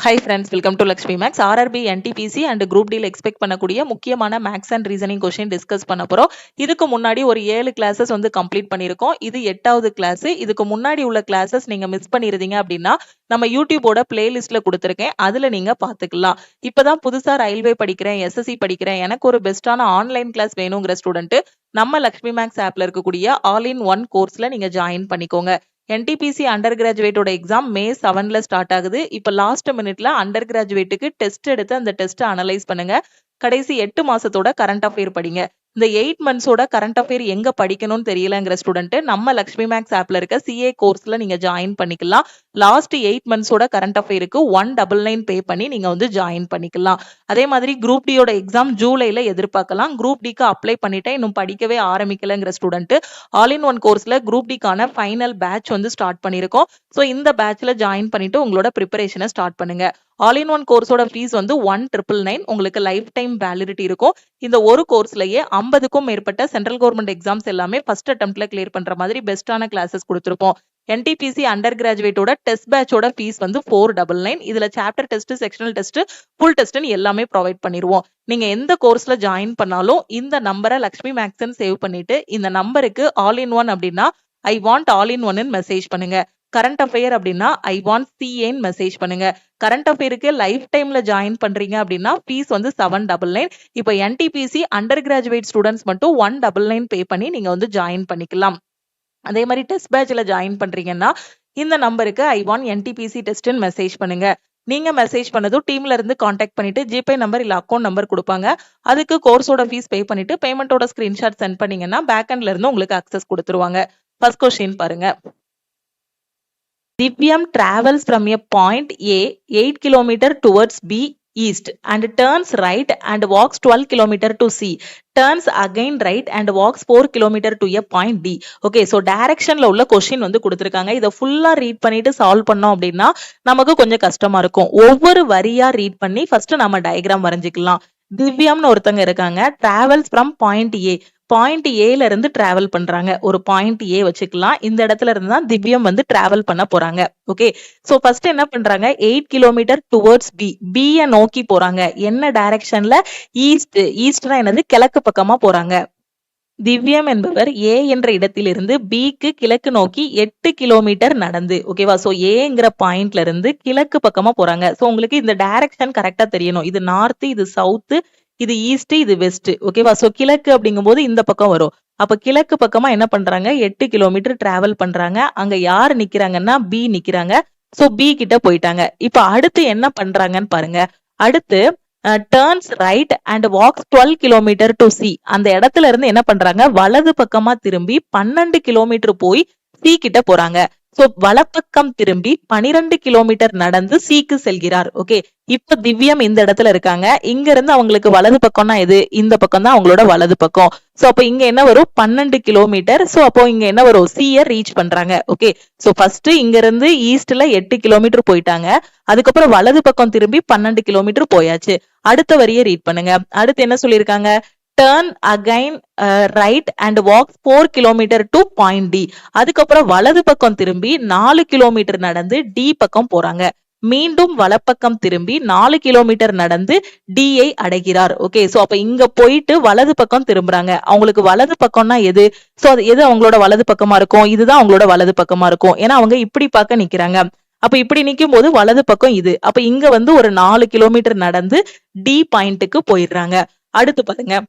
High friends, welcome to Lakshmi maths. RRB, NTPC and group டியில் expect பண்ணக்கூடிய முக்கியமான maths and reasoning question discuss பண்ண போறோம். இதுக்கு முன்னாடி ஒரு 7 கிளாஸஸ் வந்து கம்ப்ளீட் பண்ணியிருக்கோம். இது 8வது கிளாஸ். இதுக்கு முன்னாடி உள்ள கிளாஸஸ் நீங்க மிஸ் பண்ணிருந்தீங்க அப்படின்னா நம்ம யூடியூபோட பிளேலிஸ்ட்ல கொடுத்துருக்கேன், அதுல நீங்க பாத்துக்கலாம். இப்பதான் புதுசா ரயில்வே படிக்கிறேன், எஸ்எஸ்சி படிக்கிறேன், எனக்கு ஒரு பெஸ்டான ஆன்லைன் கிளாஸ் வேணுங்கிற ஸ்டூடெண்ட் நம்ம லக்ஷ்மி மேக்ஸ் ஆப்ல இருக்கக்கூடிய ஆல் இன் ஒன் கோர்ஸ்ல நீங்க ஜாயின் பண்ணிக்கோங்க. என்டிபிசி அண்டர் கிராஜுவேட்டோட எக்ஸாம் May 7ல ஸ்டார்ட் ஆகுது. இப்ப லாஸ்ட் மினிட்ல அண்டர் கிராஜுவேட்டுக்கு டெஸ்ட் எடுத்து அந்த டெஸ்ட் அனலைஸ் பண்ணுங்க. கடைசி 8 மாசத்தோட கரண்ட் அஃபேர் படிங்க. இந்த 8 மந்த்ஸோட கரண்ட் அஃபேர் எங்க படிக்கணும்னு தெரியலங்கிற ஸ்டூடெண்ட் நம்ம லக்ஷ்மி மேக்ஸ் ஆப்ல இருக்க சிஏ கோர்ஸ்ல நீங்க ஜாயின் பண்ணிக்கலாம். லாஸ்ட் 8 மந்த்ஸோட கரண்ட் அஃபேருக்கு 199 பே பண்ணி நீங்க வந்து ஜாயின் பண்ணிக்கலாம். அதே மாதிரி குரூப் டியோட எக்ஸாம் ஜூலைல எதிர்பார்க்கலாம். குரூப் டிக்கு அப்ளை பண்ணிட்டேன், இன்னும் படிக்கவே ஆரம்பிக்கலங்கிற ஸ்டூடெண்ட் ஆல் இன் ஒன் கோர்ஸ்ல குரூப் டிக்கான ஃபைனல் பேட்ச் வந்து ஸ்டார்ட் பண்ணிருக்கோம். ஸோ இந்த பேட்ச்ல ஜாயின் பண்ணிட்டு உங்களோட ப்ரிப்பரேஷனை ஸ்டார்ட் பண்ணுங்க. ஆல் இன் ஒன் கோர்ஸோட ஃபீஸ் வந்து 1999. உங்களுக்கு லைஃப் டைம் வேலிடிட்டி இருக்கும். இந்த ஒரு கோர்ஸ்லயே 50க்கும் மேற்பட்ட சென்ட்ரல் கவர்மெண்ட் எக்ஸாம்ஸ் எல்லாமே ஃபர்ஸ்ட் அட்டெம்ப்ட்ல கிளியர் பண்ற மாதிரி பெஸ்டான கிளாஸஸ் கொடுத்துருப்போம். என்டிபிசி அண்டர் கிராஜுவேட்டோட டெஸ்ட் பேட்சோட ஃபீஸ் வந்து 499. இதுல chapter test, sectional test, full டெஸ்ட்னு எல்லாமே ப்ரொவைட் பண்ணிடுவோம். நீங்க எந்த கோர்ஸ்ல ஜாயின் பண்ணாலும் இந்த நம்பரை லக்ஷ்மி மேக்ஸ்ன்னு சேவ் பண்ணிட்டு இந்த நம்பருக்கு ஆல் இன் ஒன் அப்படின்னா ஐ வாண்ட் ஆல் இன் ஒன்னு மெசேஜ் பண்ணுங்க. கரண்ட் அஃபேர் அப்படின்னா ஐ வாண்ட் சிஏன்னு மெசேஜ் பண்ணுங்க. கரண்ட் அஃபேருக்கு லைஃப் டைம்ல ஜாயின் பண்றீங்க அப்படின்னா ஃபீஸ் வந்து 799. இப்போ என்டிபிசி அண்டர் கிராஜுவேட் ஸ்டூடெண்ட்ஸ் மட்டும் 199 பே பண்ணி நீங்க வந்து ஜாயின் பண்ணிக்கலாம். அதே மாதிரி டெஸ்ட் பேட்ச்ல ஜாயின் பண்றீங்கன்னா இந்த நம்பருக்கு ஐ வாண்ட் என்டிபிசி டெஸ்ட்னு மெசேஜ் பண்ணுங்க. நீங்க மெசேஜ் பண்ணதும் டீம்ல இருந்து காண்டாக்ட் பண்ணிட்டு ஜிபே நம்பர் இல்ல அக்கௌண்ட் நம்பர் கொடுப்பாங்க. அதுக்கு கோர்ஸோட ஃபீஸ் பே பண்ணிட்டு பேமெண்டோட ஸ்கிரீன்ஷாட் சென்ட் பண்ணீங்கன்னா பேக் எண்ட்ல இருந்து உங்களுக்கு அக்சஸ் கொடுத்துருவாங்க. ஃபர்ஸ்ட் கொஸ்டின் பாருங்க. Divyam travels from a point A 8 km towards B east and turns right and walks 12 km to C. Turns again right and walks 4 km to a point D. Okay, so directionல உள்ள question வந்து கொடுத்திருக்காங்க. இதை ஃபுல்லா read பண்ணிட்டு solve பண்ணோம் அப்படின்னா நமக்கு கொஞ்சம் கஷ்டமா இருக்கும். ஒவ்வொரு வரியா ரீட் பண்ணி ஃபர்ஸ்ட் நம்ம டயக்ராம் வரைஞ்சிக்கலாம். திவ்யாம்னு ஒருத்தங்க இருக்காங்க. Travels from point A, point ஏல இருந்து டிராவல் பண்றாங்க. ஒரு பாயிண்ட் ஏ வச்சுக்கலாம். இந்த இடத்துல இருந்து தான் திவ்யம் வந்து டிராவல் பண்ண போறாங்க. ஓகே, சோ ஃபர்ஸ்ட் என்ன பண்றாங்க, 8 கிலோமீட்டர் டுவர்ட்ஸ் பி, பிய நோக்கி போறாங்க. என்ன டைரக்ஷன்ல? ஈஸ்ட். ஈஸ்ட்னா என்னது? கிழக்கு பக்கமா போறாங்க. திவ்யம் என்பவர் ஏ என்ற இடத்திலிருந்து பிக்கு கிழக்கு நோக்கி 8 கிலோமீட்டர் நடந்து, ஓகேவா? சோ ஏங்கிற பாயிண்ட்ல இருந்து கிழக்கு பக்கமா போறாங்க. சோ உங்களுக்கு இந்த டைரக்ஷன் கரெக்டா தெரியணும். இது நார்த், இது சவுத், இது ஈஸ்ட், இது வெஸ்ட், ஓகேவா? சோ கிழக்கு அப்படிங்கும் போது இந்த பக்கம் வரும். அப்ப கிழக்கு பக்கமா என்ன பண்றாங்க? 8 கிலோமீட்டர் டிராவல் பண்றாங்க. அங்க யாரு நிக்கிறாங்கன்னா பி நிக்கிறாங்க. சோ பி கிட்ட போயிட்டாங்க. இப்ப அடுத்து என்ன பண்றாங்கன்னு பாருங்க. அடுத்து turns right and walks 12 kilometre to C. அந்த இடத்துல இருந்து என்ன பண்றாங்க? வலது பக்கமா திரும்பி 12 கிலோமீட்டர் போய் சி கிட்ட போறாங்க. சோ வலப்பக்கம் திரும்பி 12 கிலோமீட்டர் நடந்து சிக்கு செல்கிறார். ஓகே, இப்ப திவ்யம் இந்த இடத்துல இருக்காங்க. இங்க இருந்து அவங்களுக்கு வலது பக்கம்னா எது? இந்த பக்கம் தான் அவங்களோட வலது பக்கம். சோ அப்ப இங்க என்ன வரும்? 12 கிலோமீட்டர். சோ அப்போ இங்க என்ன வரும்? சிய ரீச் பண்றாங்க. ஓகே, சோ ஃபர்ஸ்ட் இங்க இருந்து ஈஸ்ட்ல 8 கிலோமீட்டர் போயிட்டாங்க. அதுக்கப்புறம் வலது பக்கம் திரும்பி 12 கிலோமீட்டர் போயாச்சு. அடுத்த வரியை ரீட் பண்ணுங்க. அடுத்து என்ன சொல்லியிருக்காங்க? Turn again right and walk 4 kilometre to point D. அதுக்கப்புறம் வலது பக்கம் திரும்பி 4 கிலோமீட்டர் நடந்து டி பக்கம் போறாங்க. மீண்டும் வலப்பக்கம் திரும்பி 4 கிலோமீட்டர் நடந்து டியை அடைகிறார். ஓகே, சோ அப்ப இங்க போயிட்டு வலது பக்கம் திரும்புறாங்க. அவங்களுக்கு வலது பக்கம்னா எது? சோ அது எது அவங்களோட வலது பக்கமா இருக்கும்? இதுதான் அவங்களோட வலது பக்கமா இருக்கும். ஏன்னா அவங்க இப்படி பார்க்க நிக்கிறாங்க. அப்ப இப்படி நிக்கும் போது வலது பக்கம் இது. அப்ப இங்க வந்து ஒரு 4 கிலோமீட்டர் நடந்து டி பாயிண்ட்டுக்கு போயிடுறாங்க. அடுத்து பாருங்க.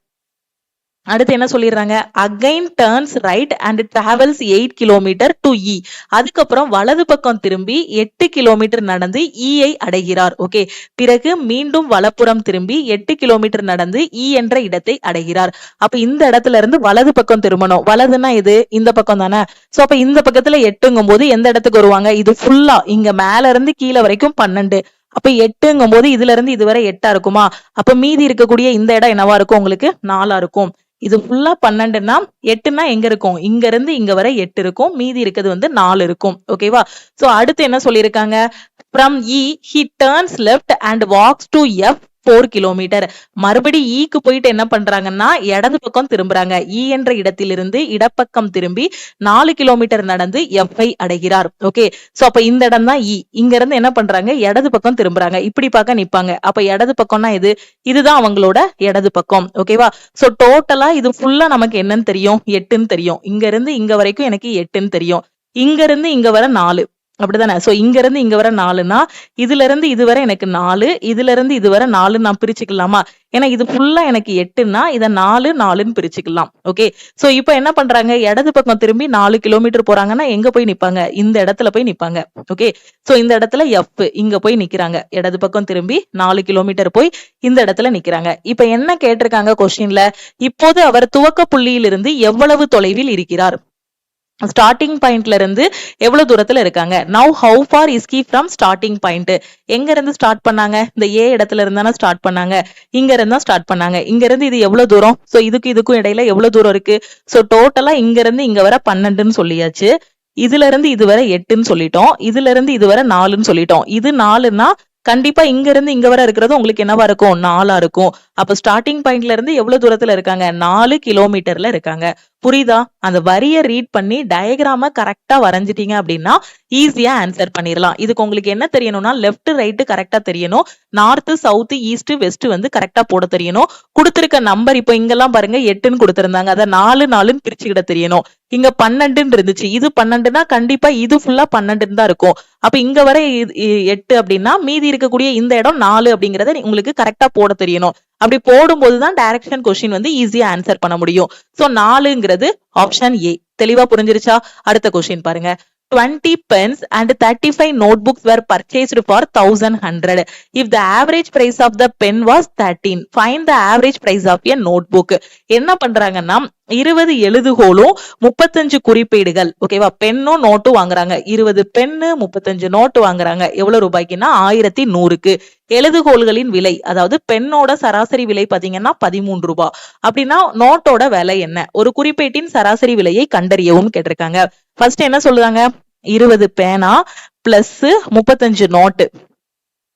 அடுத்து என்ன சொல்லிடுறாங்க? Again turns right and travels 8 kilometre to E. அதுக்கப்புறம் வலது பக்கம் திரும்பி 8 கிலோமீட்டர் நடந்து ஈயை அடைகிறார். ஓகே, பிறகு மீண்டும் வலப்புறம் திரும்பி 8 கிலோமீட்டர் நடந்து இ என்ற இடத்தை அடைகிறார். அப்ப இந்த இடத்துல இருந்து வலது பக்கம் திரும்பணும். வலதுன்னா இது இந்த பக்கம் தானே. சோ அப்ப இந்த பக்கத்துல 8ங்கும் போது எந்த இடத்துக்கு வருவாங்க? இது ஃபுல்லா இங்க மேல இருந்து கீழே வரைக்கும் 12. அப்ப 8ங்கும் போது இதுல இருந்து இதுவரை 8 இருக்குமா? அப்ப மீதி இருக்கக்கூடிய இந்த இடம் என்னவா இருக்கும்? உங்களுக்கு 4 இருக்கும். இது ஃபுல்லா 12னா 8னா எங்க இருக்கும்? இங்க இருந்து இங்க வரை 8 இருக்கும். மீதி இருக்கிறது வந்து 4 இருக்கும். ஓகேவா? சோ அடுத்து என்ன சொல்லியிருக்காங்க? From E he turns left and walks to F 4 kilometre. மறுபடி ஈக்கு போயிட்டு என்ன பண்றாங்கன்னா இடது பக்கம் திரும்புறாங்க. ஈ என்ற இடத்திலிருந்து இடப்பக்கம் திரும்பி 4 கிலோமீட்டர் நடந்து எஃப்ஐ அடைகிறார். ஓகே, சோ அப்ப இந்த இடம் தான் ஈ. இங்க இருந்து என்ன பண்றாங்க, இடது பக்கம் திரும்புறாங்க. இப்படி பார்க்க நிப்பாங்க. அப்ப இடது பக்கம்னா இது, இதுதான் அவங்களோட இடது பக்கம். ஓகேவா? சோ டோட்டலா இது ஃபுல்லா நமக்கு என்னன்னு தெரியும், 8ன்னு தெரியும். இங்க இருந்து இங்க வரைக்கும் எனக்கு 8ன்னு தெரியும். இங்க இருந்து இங்க வர 4, அப்படிதானே? சோ இங்க இருந்து இங்க வர 4னா இதுல இருந்து இது வரை எனக்கு 4, இதுல இருந்து இது வரை 4 நான் பிரிச்சுக்கலாமா? ஏன்னா இது ஃபுல்லா எனக்கு 8ன்னா இத 4 4ன்னு பிரிச்சுக்கலாம். ஓகே, சோ இப்போ என்ன பண்றாங்க, இடது பக்கம் திரும்பி 4 கிலோமீட்டர் போறாங்கன்னா எங்க போய் நிப்பாங்க, இந்த இடத்துல போய் நிப்பாங்க. ஓகே, சோ இந்த இடத்துல எஃப் இங்க போய் நிக்கிறாங்க. இடது பக்கம் திரும்பி 4 கிலோமீட்டர் போய் இந்த இடத்துல நிக்கிறாங்க. இப்ப என்ன கேட்டிருக்காங்க கொஸ்டின்ல, இப்போது அவர் துவக்க புள்ளியிலிருந்து எவ்வளவு தொலைவில் இருக்கிறார்? ஸ்டார்டிங் பாயிண்ட்ல இருந்து எவ்வளவு தூரத்துல இருக்காங்க? Now how for is he from starting point? எங்க இருந்து ஸ்டார்ட் பண்ணாங்க? இந்த ஏ இடத்துல இருந்தானே ஸ்டார்ட் பண்ணாங்க. இங்க இருந்தா ஸ்டார்ட் பண்ணாங்க. இங்க இருந்து இது எவ்வளவு தூரம்? சோ இதுக்கும் இடையில எவ்வளவு தூரம் இருக்கு? சோ டோட்டலா இங்க இருந்து இங்க வர 12ன்னு சொல்லியாச்சு. இதுல இருந்து இது வரை 8ன்னு சொல்லிட்டோம். இதுல இருந்து இது வரை 4ன்னு சொல்லிட்டோம். இது 4ன்னா கண்டிப்பா இங்க இருந்து இங்க வரை இருக்கிறது உங்களுக்கு என்னவா இருக்கும், 4ஆ இருக்கும். அப்ப ஸ்டார்டிங் பாயிண்ட்ல இருந்து எவ்வளவு தூரத்துல இருக்காங்க? 4 கிலோமீட்டர்ல இருக்காங்க. புரியுதா? அந்த வரிய ரீட் பண்ணி டயக்ராம கரெக்டா வரைஞ்சிட்டீங்க அப்படின்னா ஈஸியா ஆன்சர் பண்ணிடலாம். இதுக்கு உங்களுக்கு என்ன தெரியணும்னா, லெஃப்ட் ரைட் கரெக்டா தெரியணும், நார்த் சவுத் ஈஸ்ட் வெஸ்ட் வந்து கரெக்டா போட தெரியணும். கொடுத்திருக்க நம்பர் இப்போ இங்கெல்லாம் பாருங்க 8ன்னு கொடுத்திருந்தாங்க, அதை 4 4ன்னு பிரிச்சுக்கிட தெரியணும். இங்க 12ன்னு இருந்துச்சு, இது 12னா கண்டிப்பா இது ஃபுல்லா 12ன்னு தான் இருக்கும். அப்ப இங்க வரை 8 அப்படின்னா மீதி இருக்கக்கூடிய இந்த இடம் 4 அப்படிங்கறத உங்களுக்கு கரெக்டா போட தெரியணும். அப்படி போடும்போதுதான் டைரக்ஷன் கொஸ்டின் வந்து ஈஸியா ஆன்சர் பண்ண முடியும். சோ 4ங்கிறது ஆப்ஷன் ஏ. தெளிவா புரிஞ்சிருச்சா? அடுத்த கொஸ்டின் பாருங்க. 20 pens and 35 notebooks were purchased for 1100. If the average price of the pen was 13, find the average price of a notebook. என்ன பண்றாங்கன்னா 20 எழுதுகோலும் 35 குறிப்பேடுகள், ஓகேவா, பென்னும் நோட்டும் வாங்குறாங்க. 20 பென்னு 35 நோட்டு வாங்குறாங்க. எவ்வளவு ரூபாய்க்குன்னா 1100க்கு. எழுதுகோள்களின் விலை, அதாவது பெண்ணோட சராசரி விலை பாத்தீங்கன்னா 13 ரூபாய். அப்படின்னா நோட்டோட விலை என்ன? ஒரு குறிப்பேட்டின் சராசரி விலையை கண்டறியவும் கேட்டிருக்காங்க. ஃபர்ஸ்ட் என்ன சொல்லுதாங்க, 20 பேனா பிளஸ் 35 நோட்டு.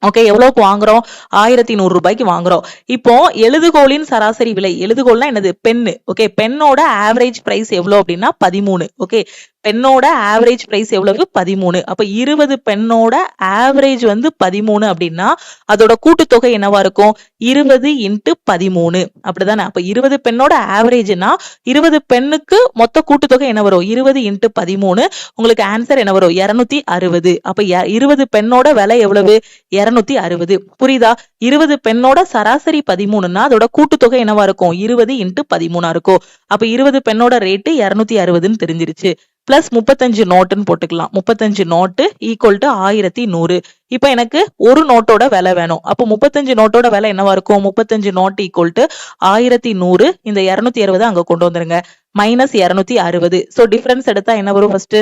ஓகே, எவ்வளவுக்கு வாங்குறோம்? 1100 ரூபாய்க்கு வாங்குறோம். இப்போ எழுதுகோளின் சராசரி விலை, எழுதுகோள்னா என்னது, பென்னு. ஓகே, பெண்ணோட ஆவரேஜ் பிரைஸ் எவ்வளவு அப்படின்னா 13. ஓகே, பெண்ணோட ஆவரேஜ் பிரைஸ் எவ்வளவு? 13. அப்ப 20 பெண்ணோட ஆவரேஜ் வந்து 13 அப்படின்னா அதோட கூட்டுத்தொகை என்னவா இருக்கும்? 20 × 13, அப்படிதானே? அப்ப 20 பெண்ணோட ஆவரேஜ்னா 20 பெண்ணுக்கு மொத்த கூட்டுத்தொகை என்ன வரும்? 20 × 13. உங்களுக்கு ஆன்சர் என்ன வரும்? 260. அப்ப 20 பெண்ணோட விலை எவ்வளவு? 260. புரியுதா? 20 பெண்ணோட சராசரி 13ன்னா அதோட கூட்டுத்தொகை என்னவா இருக்கும்? 20 × 13 இருக்கும். அப்ப 20 பெண்ணோட ரேட்டு 260ன்னு தெரிஞ்சிருச்சு. பிளஸ் 35 நோட்டுன்னு போட்டுக்கலாம். 35 நோட்டு ஈக்குவல் டு 1100. இப்ப எனக்கு ஒரு நோட்டோட விலை வேணும். அப்போ 35 நோட்டோட விலை என்னவா இருக்கும்? 35 நோட் ஈக்குவல் டு 1100. இந்த 260 அங்க கொண்டு வந்துருங்க. மைனஸ் 260. சோ டிஃபரன்ஸ் எடுத்தா என்ன வரும்? ஃபர்ஸ்ட்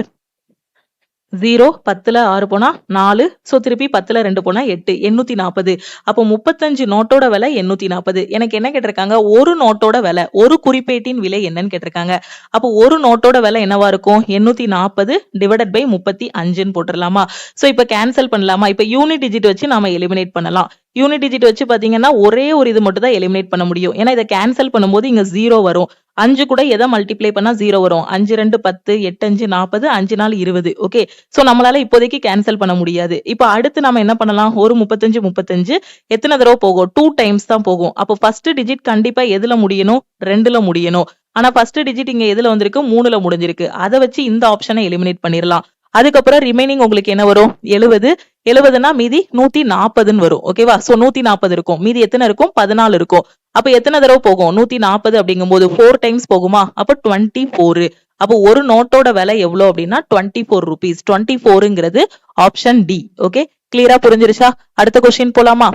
0, 10ல 6 போனா 4, சோ திருப்பி 10ல 2 போனா 8, 840. அப்போ 35 நோட்டோட விலை 840. எனக்கு என்ன கேட்டிருக்காங்க? ஒரு நோட்டோட விலை, ஒரு குறிப்பேட்டின் விலை என்னன்னு கேட்டிருக்காங்க. அப்போ ஒரு நோட்டோட விலை என்னவா இருக்கும்? 840 டிவைடட் பை 35ன்னு போட்டுடலாமா? சோ இப்ப கேன்சல் பண்ணலாமா? இப்ப யூனிட் டிஜிட் வச்சு நாம எலிமினேட் பண்ணலாம். யூனிட் டிஜிட் வச்சு பாத்தீங்கன்னா ஒரே ஒரு இது மட்டும் தான் எலிமினேட் பண்ண முடியும். ஏன்னா இதை கேன்சல் பண்ணும்போது இங்க 0 வரும். 5 கூட எதை மல்டிப்ளை பண்ணா 0 வரும்? 5 2 10, 8 5 40, 5 4 20. ஓகே, சோ நம்மளால இப்போதைக்கு கேன்சல் பண்ண முடியாது. இப்ப அடுத்து நாம என்ன பண்ணலாம்? ஒரு 35 எத்தனை தடவை போகும்? 2 டைம்ஸ் தான் போகும். அப்போ ஃபர்ஸ்ட் டிஜிட் கண்டிப்பா எதுல முடியணும்? 2ல முடியணும். ஆனா ஃபர்ஸ்ட் டிஜிட் இங்க எதுல வந்திருக்கு? 3ல முடிஞ்சிருக்கு. அதை வச்சு இந்த ஆப்ஷனை எலிமினேட் பண்ணிடலாம். அதுக்கப்புறம் ரிமைனிங் உங்களுக்கு என்ன வரும்? 70. 70னா மீதி 140ன்னு வரும். ஓகேவா? சோ 140 இருக்கும். மீதி எத்தனை இருக்கும்? 14 இருக்கும். அப்ப எத்தனை தடவை போகும்? 140 அப்படிங்கும்போது 4 டைம்ஸ் போகுமா? அப்ப 24. அப்போ ஒரு நோட்டோட விலை எவ்வளவு அப்படின்னா 24 rupees. 24ங்கிறது ஆப்ஷன் டி. ஓகே, கிளியரா புரிஞ்சிருச்சா? அடுத்த கொஸ்டின் போலாமா?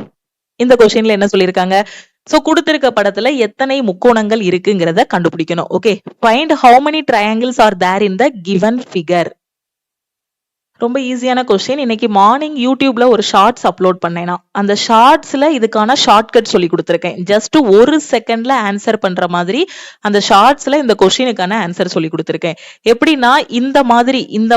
இந்த கொஸ்டின்ல என்ன சொல்லிருக்காங்க? சோ கொடுத்திருக்க படத்துல எத்தனை முக்கோணங்கள் இருக்குங்கிறத கண்டுபிடிக்கணும். Okay, find how many triangles are there in the given figure. ரொம்ப ஈஸியான கொஸ்டின். இன்னைக்கு மார்னிங் யூடியூப்ல ஒரு ஷார்ட்ஸ் அப்லோட் பண்ணேனா, அந்த ஷார்ட்ஸ்ல இதுக்கான ஷார்ட்கட் சொல்லி கொடுத்துருக்கேன். ஜஸ்ட் ஒரு செகண்ட்ல ஆன்சர் பண்ற மாதிரி அந்த ஷார்ட்ஸ்ல இந்த கொஸ்டினுக்கான ஆன்சர் சொல்லி கொடுத்துருக்கேன். எப்படின்னா இந்த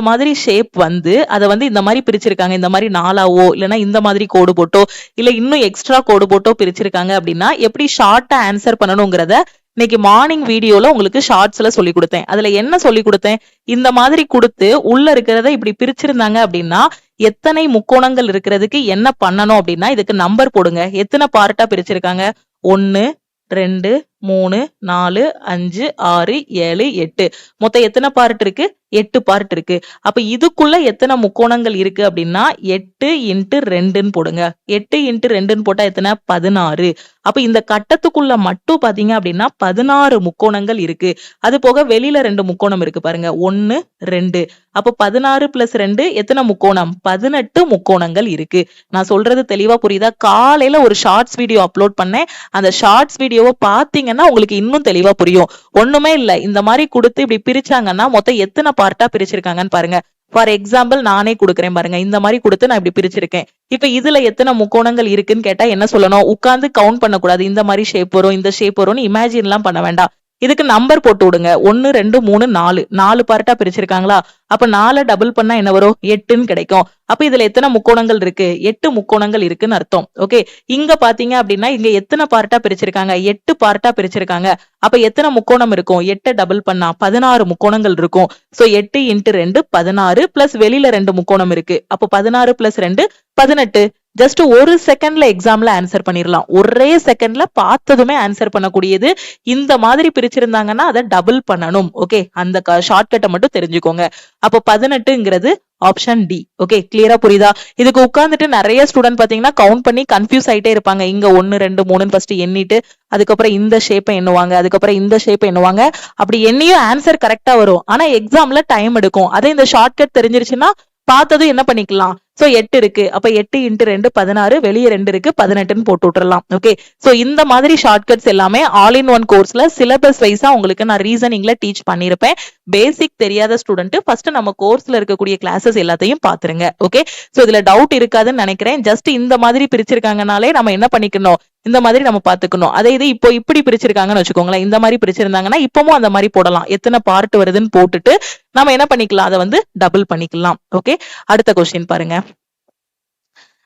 மாதிரி ஷேப் வந்து அதை வந்து இந்த மாதிரி பிரிச்சிருக்காங்க. இந்த மாதிரி நாலாவோ இல்லைன்னா இந்த மாதிரி கோடு போட்டோ இல்ல இன்னும் எக்ஸ்ட்ரா கோடு போட்டோ பிரிச்சிருக்காங்க அப்படின்னா எப்படி ஷார்ட்டா ஆன்சர் பண்ணணுங்கிறத இன்னைக்கு மார்னிங் வீடியோல உங்களுக்கு ஷார்ட்ஸ்ல சொல்லி கொடுத்தேன். அதுல என்ன சொல்லி கொடுத்தேன், இந்த மாதிரி கொடுத்து உள்ள இருக்கிறத இப்படி பிரிச்சிருந்தாங்க அப்படின்னா எத்தனை முக்கோணங்கள் இருக்கிறதுக்கு என்ன பண்ணணும் அப்படின்னா இதுக்கு நம்பர் போடுங்க. எத்தனை பார்ட்டா பிரிச்சிருக்காங்க, 1 2 3 4 5 6 7 8 மொத்தம் எத்தனை பார்ட் இருக்கு, 8 பார்ட் இருக்கு. அப்ப இதுக்குள்ள எத்தனை முக்கோணங்கள் இருக்கு அப்படின்னா 8 × 2ன்னு போடுங்க. 8 × 2ன்னு போட்டா எத்தனை, 16. அப்ப இந்த கட்டத்துக்குள்ள மட்டும் பாத்தீங்க அப்படின்னா 16 முக்கோணங்கள் இருக்கு. அது போக வெளியில 2 முக்கோணம் இருக்கு பாருங்க, 1 2. அப்ப 16 + 2 எத்தனை முக்கோணம், 18 முக்கோணங்கள் இருக்கு. நான் சொல்றது தெளிவா புரியுதா? காலையில ஒரு ஷார்ட்ஸ் வீடியோ அப்லோட் பண்ணேன். அந்த ஷார்ட்ஸ் வீடியோவை பாத்தீங்கன்னா உங்களுக்கு இன்னும் தெளிவா புரியும். ஒண்ணுமே இல்ல, இந்த மாதிரி கொடுத்து இப்படி பிரிச்சாங்கன்னா மொத்தம் எத்தனை பார்ட்டா பிரிச்சிருக்காங்கன்னு பாருங்க. ஃபார் எக்ஸாம்பிள் நானே கொடுக்குறேன் பாருங்க. இந்த மாதிரி கொடுத்து நான் இப்படி பிரிச்சிருக்கேன். இப்ப இதுல எத்தனை முக்கோணங்கள் இருக்குன்னு கேட்டா என்ன சொல்லணும், உட்கார்ந்து கவுண்ட் பண்ணக்கூடாது. இந்த மாதிரி ஷேப் வரும், இந்த ஷேப் வரும்னு இமேஜின் எல்லாம் பண்ண வேண்டாம். இதுக்கு நம்பர் போட்டு விடுங்க. 1 2 3 4 4 பார்ட்டா பிரிச்சிருக்காங்களா, அப்ப 4 டபுள் பண்ணா என்ன வரும், 8ன்னு கிடைக்கும். அப்ப இதுல எத்தனை முக்கோணங்கள் இருக்கு, 8 முக்கோணங்கள் இருக்குன்னு அர்த்தம். ஓகே, இங்க பாத்தீங்க அப்படின்னா இங்க எத்தனை பார்ட்டா பிரிச்சிருக்காங்க, 8 பார்ட்டா பிரிச்சிருக்காங்க. அப்ப எத்தனை முக்கோணம் இருக்கும், 8 டபுள் பண்ணா 16 முக்கோணங்கள் இருக்கும். சோ 8 × 2 16 பிளஸ் வெளியில 2 முக்கோணம் இருக்கு. அப்ப 16 + 2 18. ஜஸ்ட் ஒரு செகண்ட்ல எக்ஸாம்ல ஆன்சர் பண்ணிடலாம். ஒரே செகண்ட்ல பார்த்ததுமே ஆன்சர் பண்ணக்கூடியது. இந்த மாதிரி பிரிச்சிருந்தாங்கன்னா அதை டபுள் பண்ணணும். ஓகே, அந்த ஷார்ட்கட்டை மட்டும் தெரிஞ்சுக்கோங்க. அப்போ 18ங்கிறது ஆப்ஷன் டி. ஓகே, கிளியரா புரியுதா? இதுக்கு உட்கார்ந்துட்டு நிறைய ஸ்டூடெண்ட் பாத்தீங்கன்னா கவுண்ட் பண்ணி கன்ஃபியூஸ் ஆயிட்டே இருப்பாங்க. இங்க 1 2 3 ஃபர்ஸ்ட் எண்ணிட்டு அதுக்கப்புறம் இந்த ஷேப்பை எண்ணுவாங்க, அதுக்கப்புறம் இந்த ஷேப்பை எண்ணுவாங்க. அப்படி எண்ணியும் ஆன்சர் கரெக்டா வரும். ஆனா எக்ஸாம்ல டைம் எடுக்கும். அதே இந்த ஷார்ட்கட் தெரிஞ்சிருச்சுன்னா பார்த்ததும் என்ன பண்ணிக்கலாம், சோ 8 இருக்கு, அப்ப 8 × 2 16, வெளியே 2 இருக்கு 18ன்னு போட்டு விட்டுறலாம். ஓகே, சோ இந்த மாதிரி ஷார்ட்கட்ஸ் எல்லாமே ஆல் இன் ஒன் கோர்ஸ்ல சிலபஸ் வைஸா உங்களுக்கு நான் ரீசனிங்ல டீச் பண்ணிருப்பேன். பேசிக் தெரியாத ஸ்டூடெண்ட் ஃபர்ஸ்ட் நம்ம கோர்ஸ்ல இருக்கக்கூடிய கிளாஸஸ் எல்லாத்தையும் பாத்துருங்க. ஓகே, சோ இதுல டவுட் இருக்காதுன்னு நினைக்கிறேன். ஜஸ்ட் இந்த மாதிரி பிரிச்சிருக்காங்கனாலே நம்ம என்ன பண்ணிக்கணும், இந்த மாதிரி நம்ம பாத்துக்கணும். அதே இது இப்போ இப்படி பிரிச்சிருக்காங்கன்னு வச்சுக்கோங்களேன், இந்த மாதிரி பிரிச்சிருந்தாங்கன்னா இப்பவும் அந்த மாதிரி போடலாம். எத்தனை பார்ட் வருதுன்னு போட்டுட்டு நம்ம என்ன பண்ணிக்கலாம், அதை வந்து டபுள் பண்ணிக்கலாம். ஓகே, அடுத்த கொஸ்டின் பாருங்க.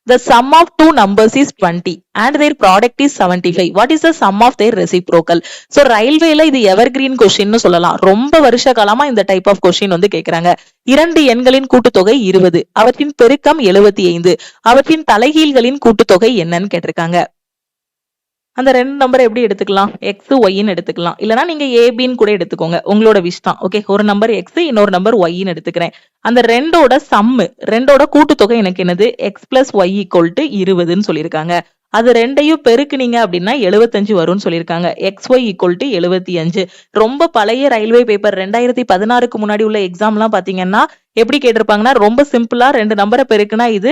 The sum of two numbers is 20 and their product is 75. What is the sum of their reciprocal? So ரயில்வேல இது எவர்கிரீன் கொஸ்டின்னு சொல்லலாம். ரொம்ப வருஷ காலமா இந்த டைப் ஆஃப் கொஸ்டின் வந்து கேக்குறாங்க. 2 எண்களின் கூட்டுத்தொகை 20, அவற்றின் பெருக்கம் 75, அவற்றின் தலைகீழ்களின் கூட்டுத்தொகை என்னன்னு கேட்டிருக்காங்க. அந்த 2 நம்பரை எப்படி எடுத்துக்கலாம், எக்ஸ் ஒய்ன்னு எடுத்துக்கலாம். இல்லைன்னா நீங்க ஏபின்னு கூட எடுத்துக்கோங்க, உங்களோட விஷ் தான். ஓகே, ஒரு நம்பர் எக்ஸ், இன்னொரு நம்பர் ஒய்ன்னு எடுத்துக்கிறேன். அந்த ரெண்டோட சம்மு, ரெண்டோட கூட்டுத்தொகை எனக்கு என்னது, எக்ஸ் பிளஸ் ஒய் = 20ன்னு சொல்லியிருக்காங்க. அது ரெண்டையும் பெருக்குனீங்க அப்படின்னா 75 வரும்னு சொல்லியிருக்காங்க. XY = 75. ரொம்ப பழைய ரயில்வே பேப்பர் 2016க்கு முன்னாடி உள்ள எக்ஸாம்லாம் பாத்தீங்கன்னா எப்படி கேட்டிருப்பாங்கன்னா ரொம்ப சிம்பிளா 2 நம்பரை பெருக்குனா இது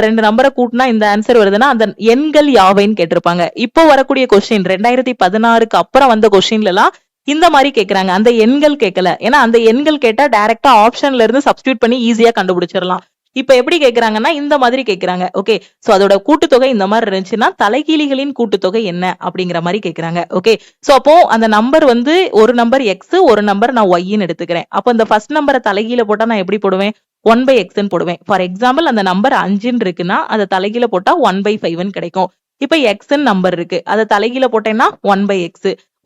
2 நம்பரை கூட்டினா இந்த ஆன்சர் வருதுன்னா அந்த எண்கள் யாவைன்னு கேட்டிருப்பாங்க. இப்போ வரக்கூடிய கொஸ்டின் 2016க்கு அப்புறம் வந்த கொஸ்டின்ல எல்லாம் இந்த மாதிரி கேக்குறாங்க. அந்த எண்கள் கேட்கல. ஏன்னா அந்த எண்கள் கேட்டா டைரக்டா ஆப்ஷன்ல இருந்து சப்ஸ்டியூட் பண்ணி ஈஸியா கண்டுபிடிச்சிடலாம். இப்ப எப்படி கேக்குறாங்கன்னா இந்த மாதிரி கேக்குறாங்க. ஓகே, சோ அதோட கூட்டுத்தொகை இந்த மாதிரி இருந்துச்சுன்னா தலைகீழிகளின் கூட்டுத்தொகை என்ன அப்படிங்கிற மாதிரி கேக்குறாங்க. ஓகே, சோ அப்போ அந்த நம்பர் வந்து ஒரு நம்பர் எக்ஸ், ஒரு நம்பர் நான் ஒய்ன்னு எடுத்துக்கிறேன். அப்போ இந்த ஃபர்ஸ்ட் நம்பரை தலைகீழ போட்டா நான் எப்படி போடுவேன், 1/xன்னு போடுவேன். ஃபார் எக்ஸாம்பிள் அந்த நம்பர் 5ன்னு இருக்குன்னா அதை தலைகீழ போட்டா 1/5ன்னு கிடைக்கும். இப்ப எக்ஸ்ன்னு நம்பர் இருக்கு, அதை தலைகீழ போட்டேன்னா 1/x,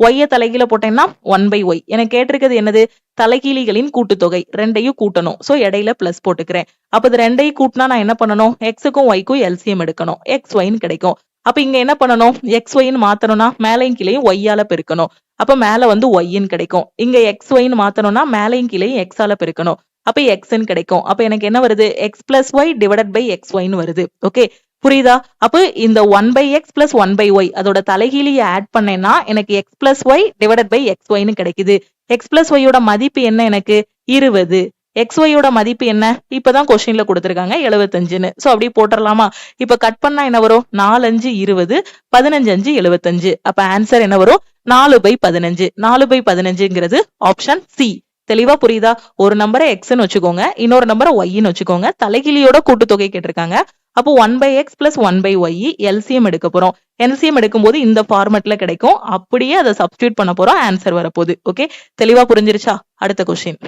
ஒய்ய தலைகீழ போட்டேன்னா 1/y. எனக்கு கேட்டிருக்கிறது என்னது, தலைகீழிகளின் கூட்டுத்தொகை. ரெண்டையும் கூட்டணும். சோ இடையில பிளஸ் போட்டுக்கிறேன். அப்ப இது ரெண்டையும் கூட்டினா நான் என்ன பண்ணணும், எக்ஸுக்கும் ஒய்க்கும் எல்சிஎம் எடுக்கணும், எக்ஸ் ஒய்ன்னு கிடைக்கும். அப்ப இங்க என்ன பண்ணணும், எக்ஸ் ஒய்ன்னு மாத்தணும்னா மேலையும் கீழையும் ஒய்யால பெருக்கணும். அப்ப மேல வந்து ஒய்ன்னு கிடைக்கும். இங்க எக்ஸ் ஒய்ன்னு மாத்தணும்னா மேலையும் கீழையும் எக்ஸால பெருக்கணும். அப்ப எக்ஸ்ன்னு கிடைக்கும். அப்ப எனக்கு என்ன வருது, x plus y divided by x ஒய்ன்னு வருது. ஓகே, புரியுதா? அப்ப இந்த 1/x + 1/y அதோட தலைகீழியை ஆட் பண்ணேன்னா எனக்கு x + y divided by x ஒய்ன்னு கிடைக்குது. x + y யோட மதிப்பு என்ன, எனக்கு 20. xy யோட மதிப்பு என்ன, இப்பதான் கொஸ்டின்ல கொடுத்திருக்காங்க 75ன்னு. சோ அப்படி போட்டுடலாமா? இப்ப கட் பண்ணா என்ன வரும், 4 5 20, 15 5 75. அப்ப ஆன்சர் என்ன வரும், 4/15. 4/15ங்கிறது ஆப்ஷன் சி. தெளிவா புரியுதா? ஒரு நம்பரை எக்ஸ்ன்னு வச்சுக்கோங்க, இன்னொரு நம்பரை ஒய்ன்னு வச்சுக்கோங்க. தலைகிழியோட கூட்டுத்தொகை கேட்டிருக்காங்க. அப்போ 1/x + 1/y எல்சிஎம் எடுக்க போறோம். எல்சிஎம் எடுக்கும்போது இந்த ஃபார்மட்ல கிடைக்கும். அப்படியே அதை சப்ஸ்டியூட் பண்ண போறோம். ஆன்சர் வரப்போகுது. ஓகே, தெளிவா புரிஞ்சிருச்சா? அடுத்த கொஸ்டின்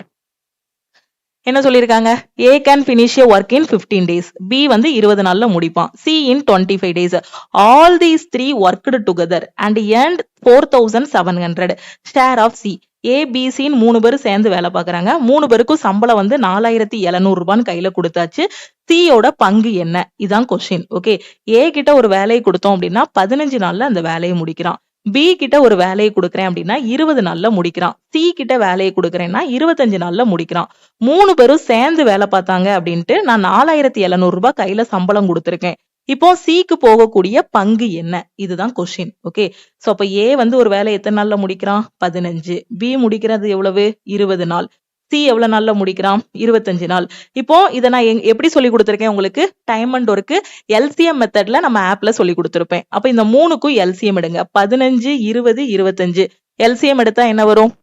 என்ன சொல்லியிருக்காங்க? A can finish a work in 15 days. B வந்து 20 நாள்ல முடிப்பான். C in 25 days. All these three worked together and earned 4,700. Share of C. A, B, C ன்னு 3 பேரும் சேர்ந்து வேலை பார்க்கறாங்க. 3 பேருக்கும் சம்பளம் வந்து 4,700 ரூபான்னு கையில கொடுத்தாச்சு. C யோட பங்கு என்ன? இதான் கொஸ்டின். ஓகே, A கிட்ட ஒரு வேலையை கொடுத்தோம் அப்படின்னா 15 நாள்ல அந்த வேலையை முடிக்கிறான். B கிட்ட ஒரு வேலையை கொடுக்குறேன் அப்படின்னா 20 நாள்ல முடிக்கிறான். C கிட்ட வேலையை கொடுக்குறேன்னா 25 நாள்ல முடிக்கிறான். 3 பேரும் சேர்ந்து வேலை பார்த்தாங்க அப்படின்ட்டு நான் 4,700 ரூபாய் கையில சம்பளம் கொடுத்திருக்கேன். இப்போ சிக்கு போகக்கூடிய பங்கு என்ன? இதுதான் கொஸ்டின். ஓகே, சோ அப்ப ஏ வந்து ஒரு வேலை எத்தனை நாள்ல முடிக்கிறான்? 15. பி முடிக்கிறது எவ்வளவு? 20 நாள். சி எவ்வளவு நாள்ல முடிக்கிறான்? 25 நாள். இப்போ இதை நான் எப்படி சொல்லி கொடுத்திருக்கேன் உங்களுக்கு? டைம் அண்ட் ஒர்க்கு எல்சிஎம் மெத்தட்ல நம்ம ஆப்ல சொல்லி கொடுத்திருப்பேன். அப்ப இந்த 3க்கும் எல்சிஎம் எடுங்க. 15, 20, 25. எல்சிஎம் எடுத்தா என்ன வரும்?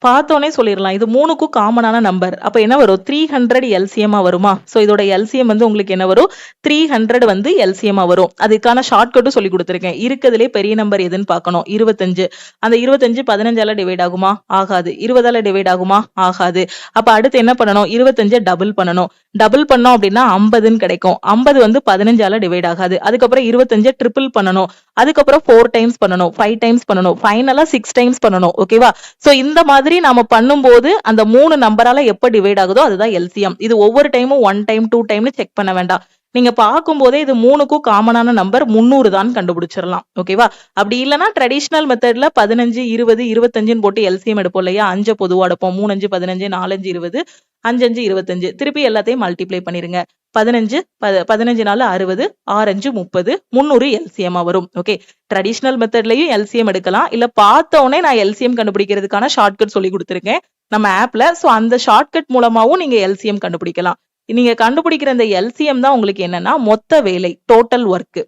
பார்த்தோன்னே சொல்லிடலாம். இது 3க்கும் காமனான நம்பர். அப்ப என்ன வரும்? 300 எல்சிஎம்மா வருமா? சோ இதோட எல்சிஎம் வந்து உங்களுக்கு என்ன வரும்? 300 வந்து எல்சிஎம்மா வரும். அதுக்கான ஷார்ட்கட்டும் சொல்லி கொடுத்திருக்கேன். இருக்கிறதுலே பெரிய நம்பர் எதுன்னு பார்க்கணும். 25. அந்த 25 15ஆல டிவைட் ஆகுமா? ஆகாது. 20ஆல டிவைட் ஆகுமா? ஆகாது. அப்ப அடுத்து என்ன பண்ணணும்? 25 டபுள் பண்ணணும். டபுள் பண்ணோம் அப்படின்னா 50ன்னு கிடைக்கும். 50 வந்து 15ஆல டிவைட் ஆகாது. அதுக்கப்புறம் 25 ட்ரிபிள் பண்ணணும். அதுக்கப்புறம் 4 டைம்ஸ் பண்ணணும், 5 டைம்ஸ் பண்ணணும், ஃபைனலா 6 டைம்ஸ் பண்ணணும். ஓகேவா? சோ இந்த மாதிரி நாம பண்ணும்போது அந்த 3 நம்பரால எப்ப டிவைட் ஆகுதோ அதுதான் எல்சிஎம். இது ஒவ்வொரு டைமும் 1 டைம் 2 டைம்னு செக் பண்ண வேண்டாம். நீங்க பார்க்கும்போதே இது 3க்கும் காமனான நம்பர் 300 தான் கண்டுபிடிச்சிடலாம். ஓகேவா? அப்படி இல்லைன்னா ட்ரெடிஷனல் மெத்தட்ல 15, 20, 25ன்னு போட்டு எல்சிஎம் எடுப்போம் இல்லையா? 5 பொதுவா எடுப்போம். 3 5 15, 4 5 20, 5 5 25. திருப்பி எல்லாத்தையும் மல்டிப்ளை பண்ணிருங்க. 15 15 4 60, 6 5 30, 300 எல்சிஎம்மா வரும். ஓகே, ட்ரெடிஷனல் மெத்தட்லயும் எல்சிஎம் எடுக்கலாம். இல்ல பார்த்த உடனே நான் எல்சிஎம் கண்டுபிடிக்கிறதுக்கான ஷார்ட்கட் சொல்லி கொடுத்திருக்கேன் நம்ம ஆப்ல. சோ அந்த ஷார்ட்கட் மூலமாவும் நீங்க எல்சிஎம் கண்டுபிடிக்கலாம். நீங்க கண்டுபிடிக்கிற இந்த எல்சிஎம் தான் உங்களுக்கு என்னன்னா மொத்த வேலை, டோட்டல் ஒர்க்.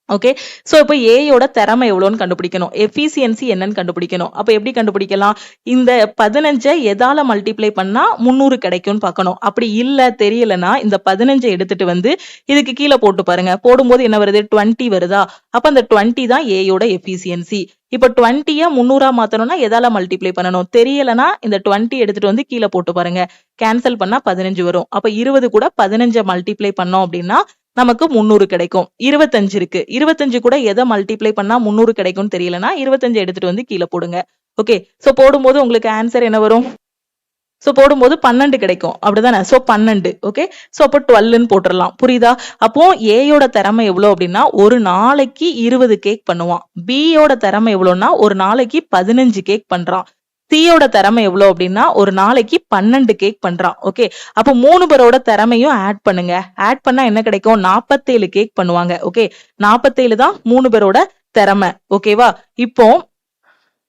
ஓகே, சோ இப்போ ஏயோட திறமை எவ்வளோன்னு கண்டுபிடிக்கணும். எஃபிசியன்சி என்னன்னு கண்டுபிடிக்கணும். அப்ப எப்படி கண்டுபிடிக்கலாம்? இந்த 15 எதால மல்டிப்ளை பண்ணா 300 கிடைக்கும்னு பார்க்கணும். அப்படி இல்ல தெரியலனா இந்த 15 எடுத்துட்டு வந்து இதுக்கு கீழே போட்டு பாருங்க. போடும்போது என்ன வருது? 20 வருதா? அப்ப அந்த 20 தான் ஏயோட எஃபிசியன்சி. இப்ப 20 300 மாத்தணும்னா எதால மல்டிப்ளை பண்ணணும்? தெரியலனா இந்த 20 எடுத்துட்டு வந்து கீழே போட்டு பாருங்க. கேன்சல் பண்ணா 15 வரும். அப்ப 20 கூட 15 மல்டிப்ளை பண்ணோம் அப்படின்னா நமக்கு 300 கிடைக்கும். 25 இருக்கு. 25 கூட எதை மல்டிப்ளை பண்ணா 300 கிடைக்கும்னு தெரியலனா 25 எடுத்துட்டு வந்து கீழே போடுங்க. ஓகே, சோ போடும்போது உங்களுக்கு ஆன்சர் என்ன வரும்? சோ போடும்போது 12 கிடைக்கும். அப்படிதானே? சோ 12. ஓகே, சோ அப்போ 12ன்னு போட்டுடலாம். புரியுதா? அப்போ ஏயோட திறமை எவ்வளவு அப்படின்னா ஒரு நாளைக்கு 20 கேக் பண்ணுவான். பியோட திறமை எவ்வளவுன்னா ஒரு நாளைக்கு 15 கேக் பண்றான். சியோட திறமை எவ்வளவு அப்படின்னா ஒரு நாளைக்கு 12 கேக் பண்றான். ஓகே, அப்போ 3 பேரோட திறமையும் ஆட் பண்ணுங்க. ஆட் பண்ணா என்ன கிடைக்கும்? 47 கேக் பண்ணுவாங்க. ஓகே, 47 தான் 3 பேரோட திறமை. ஓகேவா? இப்போ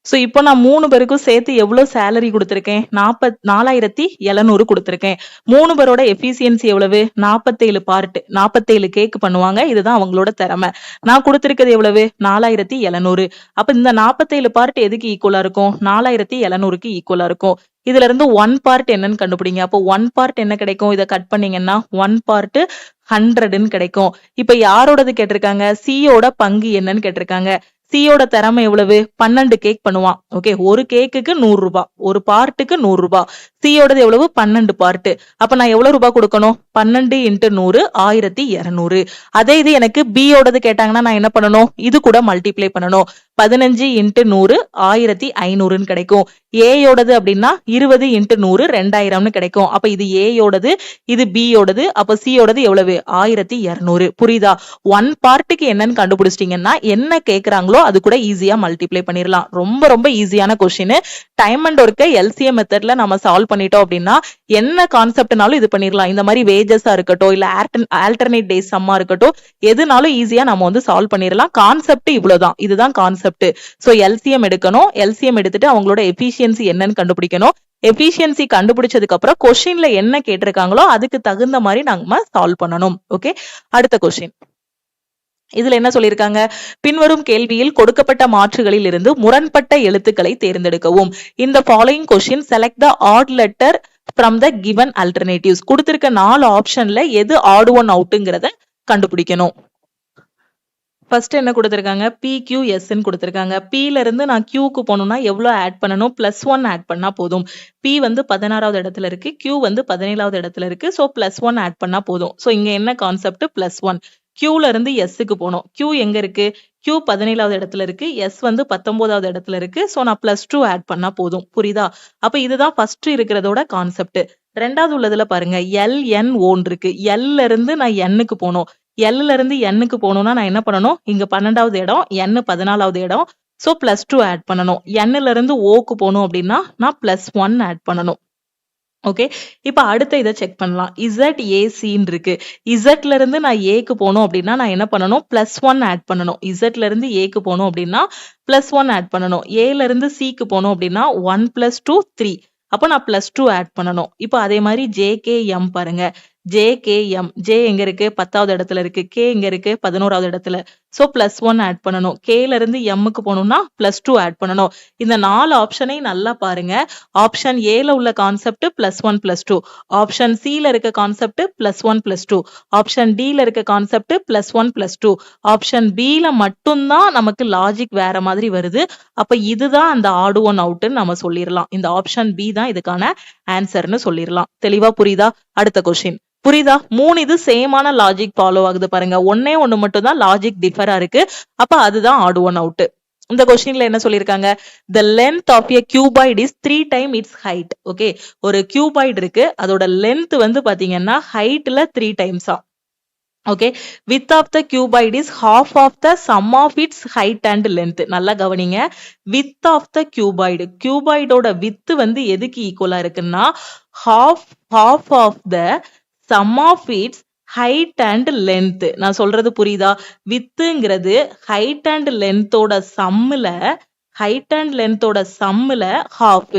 இப்போ நான் 3 பேருக்கும் சேர்த்து எவ்வளவு சேலரி கொடுத்திருக்கேன்? 4,700 கொடுத்திருக்கேன். 3 பேரோட எஃபிசியன்சி எவ்வளவு? 47 பார்ட். 47 கேக் பண்ணுவாங்க. இதுதான் அவங்களோட திறமை. நான் கொடுத்திருக்கிறது எவ்வளவு? 4,700. அப்ப இந்த 47 பார்ட் எதுக்கு ஈக்குவலா இருக்கும்? 4,700க்கு ஈக்குவலா இருக்கும். இதுல இருந்து 1 பார்ட் என்னன்னு கண்டுபிடிங்க. அப்போ 1 பார்ட் என்ன கிடைக்கும்? இதை கட் பண்ணீங்கன்னா 1 பார்ட் 100ன்னு கிடைக்கும். இப்ப யாரோடது கேட்டிருக்காங்க? சியோட பங்கு என்னன்னு கேட்டிருக்காங்க. சியோட திறமை எவ்வளவு? 12 கேக் பண்ணுவான். ஓகே, ஒரு கேக்குக்கு 100 ரூபாய், ஒரு பார்ட்டுக்கு 100 ரூபாய். சியோடது எவ்வளவு? 12 பார்ட். அப்ப நான் எவ்வளவு ரூபாய் கொடுக்கணும்? 12 × 100 1200. அதே இது எனக்கு பியோடது கேட்டாங்கன்னா நான் என்ன பண்ணணும்? இது கூட மல்டிப்ளை பண்ணணும். 15 × 100 1500ன்னு கிடைக்கும். ஏயோடது அப்படின்னா 20 × 100 2000ன்னு கிடைக்கும். அப்ப இது ஏயோடது, இது பியோடது. அப்ப சியோடது எவ்வளவு? 1200. புரியுதா? 1 பார்ட்டுக்கு என்னன்னு கண்டுபிடிச்சிட்டீங்கன்னா என்ன கேக்குறாங்களோ அது கூட ஈஸியா மல்டிப்ளை பண்ணிடலாம். ரொம்ப ரொம்ப ஈஸியான கொஸ்டின். டைம் அண்ட் ஒர்க்கை எல்சிஎம் மெத்தட்ல நம்ம சால்வ் பண்ணிட்டோம் அப்படின்னா என்ன கான்செப்ட்னாலும் இது பண்ணிடலாம். இந்த மாதிரி வேஜஸா இருக்கட்டும், இல்ல ஆல்டர்னேட் டேஸ் சம்மா இருக்கட்டும், எதுனாலும் ஈஸியா நம்ம வந்து சால்வ் பண்ணிடலாம். கான்செப்ட் இவ்வளவுதான். இதுதான் கான்செப்ட். சோ எல்சிஎம் எடுக்கணும். எல்சிஎம் எடுத்துட்டு அவங்களோட எஃபிஷியன்சி என்னன்னு கண்டுபிடிக்கணும். எஃபிஷியன்சி கண்டுபிடிச்சதுக்கு அப்புறம் கொஸ்டின்ல என்ன கேட்டிருக்காங்களோ அதுக்கு தகுந்த மாதிரி நாம சால்வ் பண்ணணும். ஓகே, அடுத்த கொஸ்டின் இதுல என்ன சொல்லியிருக்காங்க, பின்வரும் கேள்வியில் கொடுக்கப்பட்ட மாற்றுகளில் இருந்து முரண்பட்ட எழுத்துக்களை தேர்ந்தெடுக்கவும். இந்த following question select the odd letter from the given alternatives. கொடுத்திருக்க 4 ஆப்ஷன்ல எது ஆட் ஒன் அவுட்டுங்கிறத கண்டுபிடிக்கணும். ஃபர்ஸ்ட் என்ன கொடுத்திருக்காங்க, PQS ன்னு கொடுத்திருக்காங்க. Pல இருந்து நான் Qக்கு போகணும்னா எவ்வளவு ஆட் பண்ணணும், +1 ஆட் பண்ணா போதும். P வந்து 16வது இடத்துல இருக்கு, Q வந்து 17வது இடத்துல இருக்கு. சோ +1 ஆட் பண்ணா போதும். சோ இங்க என்ன கான்செப்ட், +1. Qல இருந்து Sக்கு போகணும். Q எங்க இருக்கு, Q 17வது இடத்துல இருக்கு, S வந்து 19வது இடத்துல இருக்கு. சோ நான் +2 ஆட் பண்ணா போதும். புரியுதா? அப்ப இதுதான் ஃபர்ஸ்ட் இருக்கிறதோட கான்செப்ட். ரெண்டாவது உள்ளதுல பாருங்க, LNO இருக்கு. L இருந்து நான் Nக்கு போகணும். Lல இருந்து Nக்கு போகணும்னா நான் என்ன பண்ணணும், இங்க 12வது இடம், N 14வது இடம். சோ +2 ஆட் பண்ணணும். Nல இருந்து Oக்கு போகணும் அப்படின்னா நான் +1 ஆட் பண்ணணும். ஓகே, இப்ப அடுத்த இதை செக் பண்ணலாம். ZAC இருக்கு. Zல இருந்து நான் Aக்கு போகணும் அப்படின்னா நான் என்ன பண்ணணும், +1 ஆட் பண்ணணும். Zல இருந்து Aக்கு போகணும் அப்படின்னா +1 ஆட் பண்ணணும். Aல இருந்து Cக்கு போகணும் அப்படின்னா 1 + 2 3. அப்ப நான் +2 ஆட் பண்ணணும். இப்ப அதே மாதிரி JKM பாருங்க. JKM, J எங்க இருக்கு, 10வது இடத்துல இருக்கு. K எங்க இருக்கு, 11வது இடத்துல. சோ +1 ஆட் பண்ணணும். Kல இருந்து Mக்கு போகணும்னா +2 ஆட் பண்ணணும். இந்த 4 ஆப்ஷனை நல்லா பாருங்க. ஆப்ஷன் ஏல உள்ள கான்செப்ட் +1 +2, ஆப்ஷன் சில இருக்க கான்செப்ட் +1 +2, ஆப்ஷன் டில இருக்க கான்செப்ட் +1 +2, ஆப்ஷன் பில மட்டும்தான் நமக்கு லாஜிக் வேற மாதிரி வருது. அப்ப இதுதான் அந்த ஆட் ஒன் அவுட்னு நம்ம சொல்லிடலாம். இந்த ஆப்ஷன் பி தான் இதுக்கான ஆன்சர்னு சொல்லிடலாம். தெளிவா புரியுதா? அடுத்த கொஸ்டின் புரியுதா? 3 இது சேமான லாஜிக் ஃபாலோ ஆகுது பாருங்க. ஒன்னே ஒண்ணு மட்டும் தான் லாஜிக் டிஃபரா இருக்கு. அப்ப அதுதான் ஆட் ஒன் அவுட். இந்த கொஸ்டின்ல என்ன சொல்லிருக்காங்க, the length of a cuboid is 3 times its height. Okay, ஒரு cuboid இருக்கு, அதோட length வந்து பாத்தீங்கன்னா heightல 3 times ஆ. Okay, width of the cuboid is half of the sum of its height and length. நல்லா கவனிங்க, width of the cuboid, cuboid ஓட width வந்து எதுக்கு ஈக்குவலா இருக்குன்னா half of the sum of its height and length. நான் சொல்றது புரியுதா? வித்துங்கிறது height and length ஓட சம்ல, height and length ஓட சம்ல half,